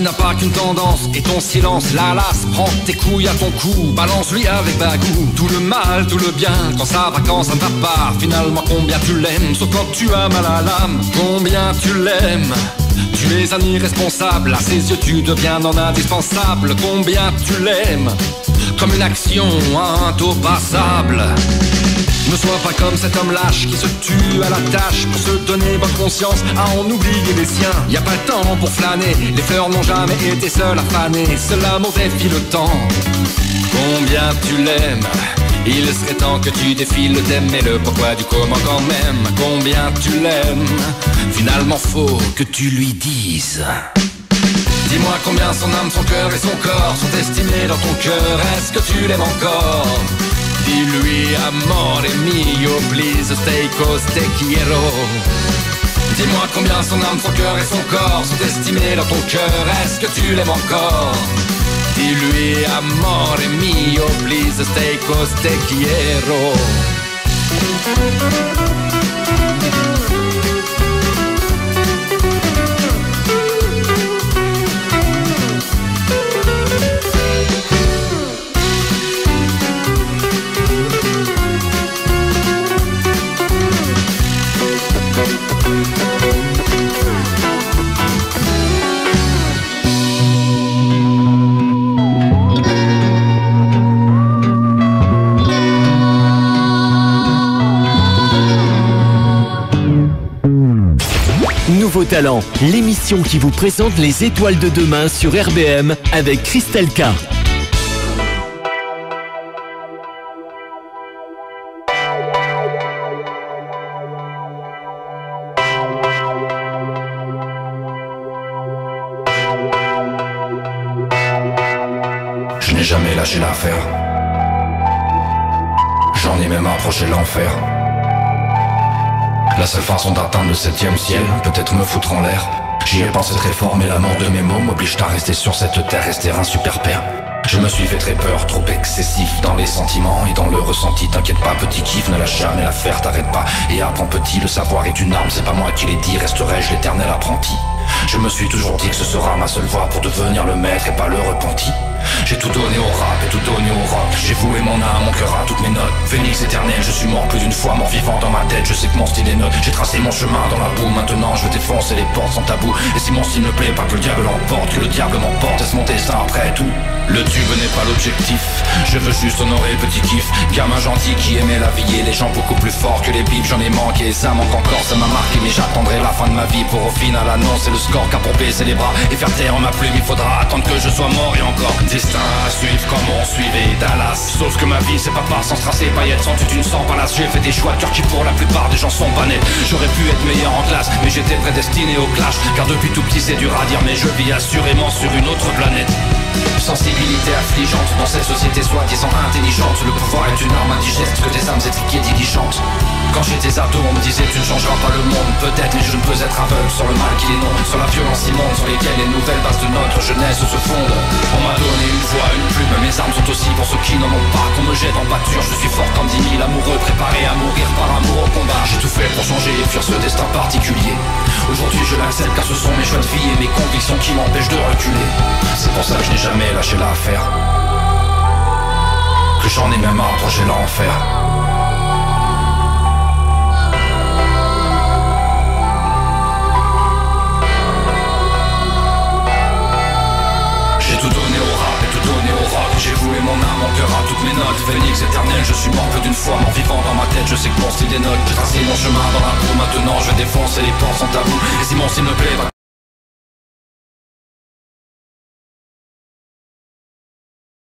N'a pas qu'une tendance et ton silence la lasse. Prends tes couilles à ton cou, balance-lui avec bagou tout le mal, tout le bien, quand ça va, quand ça ne va pas. Finalement combien tu l'aimes, sauf quand tu as mal à l'âme. Combien tu l'aimes, tu es un irresponsable, à ses yeux tu deviens non indispensable. Combien tu l'aimes, comme une action, un taux passable. Ne sois pas comme cet homme lâche qui se tue à la tâche pour se donner bonne conscience à en oublier les siens. Y a pas le temps pour flâner, les fleurs n'ont jamais été seules à faner, seul l'amour défie le temps. Combien tu l'aimes, il serait temps que tu défiles d'aimer le pourquoi du comment quand même. Combien tu l'aimes, finalement faut que tu lui dises. Dis-moi combien son âme, son cœur et son corps sont estimés dans ton cœur, est-ce que tu l'aimes encore? Dis-lui amore mio, please stay cause te quiero. Dis-moi combien son âme, son cœur et son corps sont estimés dans ton cœur, est-ce que tu l'aimes encore? Dis-lui amore mio, please stay cause te quiero. Nouveau Talent, l'émission qui vous présente les étoiles de demain sur RBM avec Christelle K. Je n'ai jamais lâché l'affaire, j'en ai même approché l'enfer. La seule façon d'atteindre le 7e ciel, peut-être me foutre en l'air. J'y ai pensé très fort, mais la mort de mes mots m'oblige à rester sur cette terre, rester un super père. Je me suis fait très peur, trop excessif dans les sentiments et dans le ressenti. T'inquiète pas, petit kiff, ne lâche jamais l'affaire, t'arrête pas et apprends petit. Le savoir est une arme, c'est pas moi qui l'ai dit, resterai-je l'éternel apprenti. Je me suis toujours dit que ce sera ma seule voie pour devenir le maître et pas le repenti. J'ai tout donné au rap et tout donné au rock. J'ai voué mon âme, mon cœur à toutes mes notes. Phénix éternel, je suis mort plus d'une fois, mort vivant dans ma tête. Je sais que mon style est neutre. J'ai tracé mon chemin dans la boue. Maintenant je veux défoncer les portes sans tabou. Et si mon style me plaît, pas que le diable l'emporte, que le diable m'emporte. Est-ce mon destin après tout? Le tube n'est pas l'objectif. Je veux juste honorer le petit kiff. Gamin gentil qui aimait la vie et les gens beaucoup plus forts que les bipes. J'en ai manqué et ça manque encore, ça m'a marqué. Mais j'attendrai la fin de ma vie pour au final annoncer le score. Car pour baisser les bras et faire taire ma plume, il faudra attendre que je sois mort et encore. Destin à suivre comme on suivait Dallas. Sauf que ma vie c'est pas par sans tracer paillettes, sans toute une sans palace. J'ai fait des choix de cœur qui pour la plupart des gens sont pas nets. J'aurais pu être meilleur en classe, mais j'étais prédestiné au clash. Car depuis tout petit c'est dur à dire, mais je vis assurément sur une autre planète. Sensibilité affligeante dans cette société soi-disant intelligente. Le pouvoir est une arme indigeste que des âmes étriquées diligentes. Quand j'étais ado on me disait tu ne changeras pas le monde. Peut-être mais je ne peux être aveugle sur le mal qui est non, sur la violence immonde sur lesquelles les nouvelles bases de notre jeunesse se fondent. On m'a donné une voix, une plume, mes armes sont aussi pour ceux qui n'en ont pas. Qu'on me jette en pâture, je suis fort comme 10 000 amoureux préparés à mourir par amour au combat. J'ai tout fait pour changer et fuir ce destin particulier. Aujourd'hui je l'accepte car ce sont mes choix de vie et mes convictions qui m'empêchent de reculer. C'est pour ça que je n'ai jamais lâché l'affaire. Que j'en ai même approché l'enfer. J'ai tout donné au rap et tout donné au rock. J'ai voué mon âme, mon cœur à toutes mes notes. Phénix éternel, je suis mort que d'une fois. Mort vivant dans ma tête, je sais que mon style dénote. J'ai tracé mon chemin dans la boue, maintenant je vais défoncer les portes sans tabou. Et si mon style me plaît,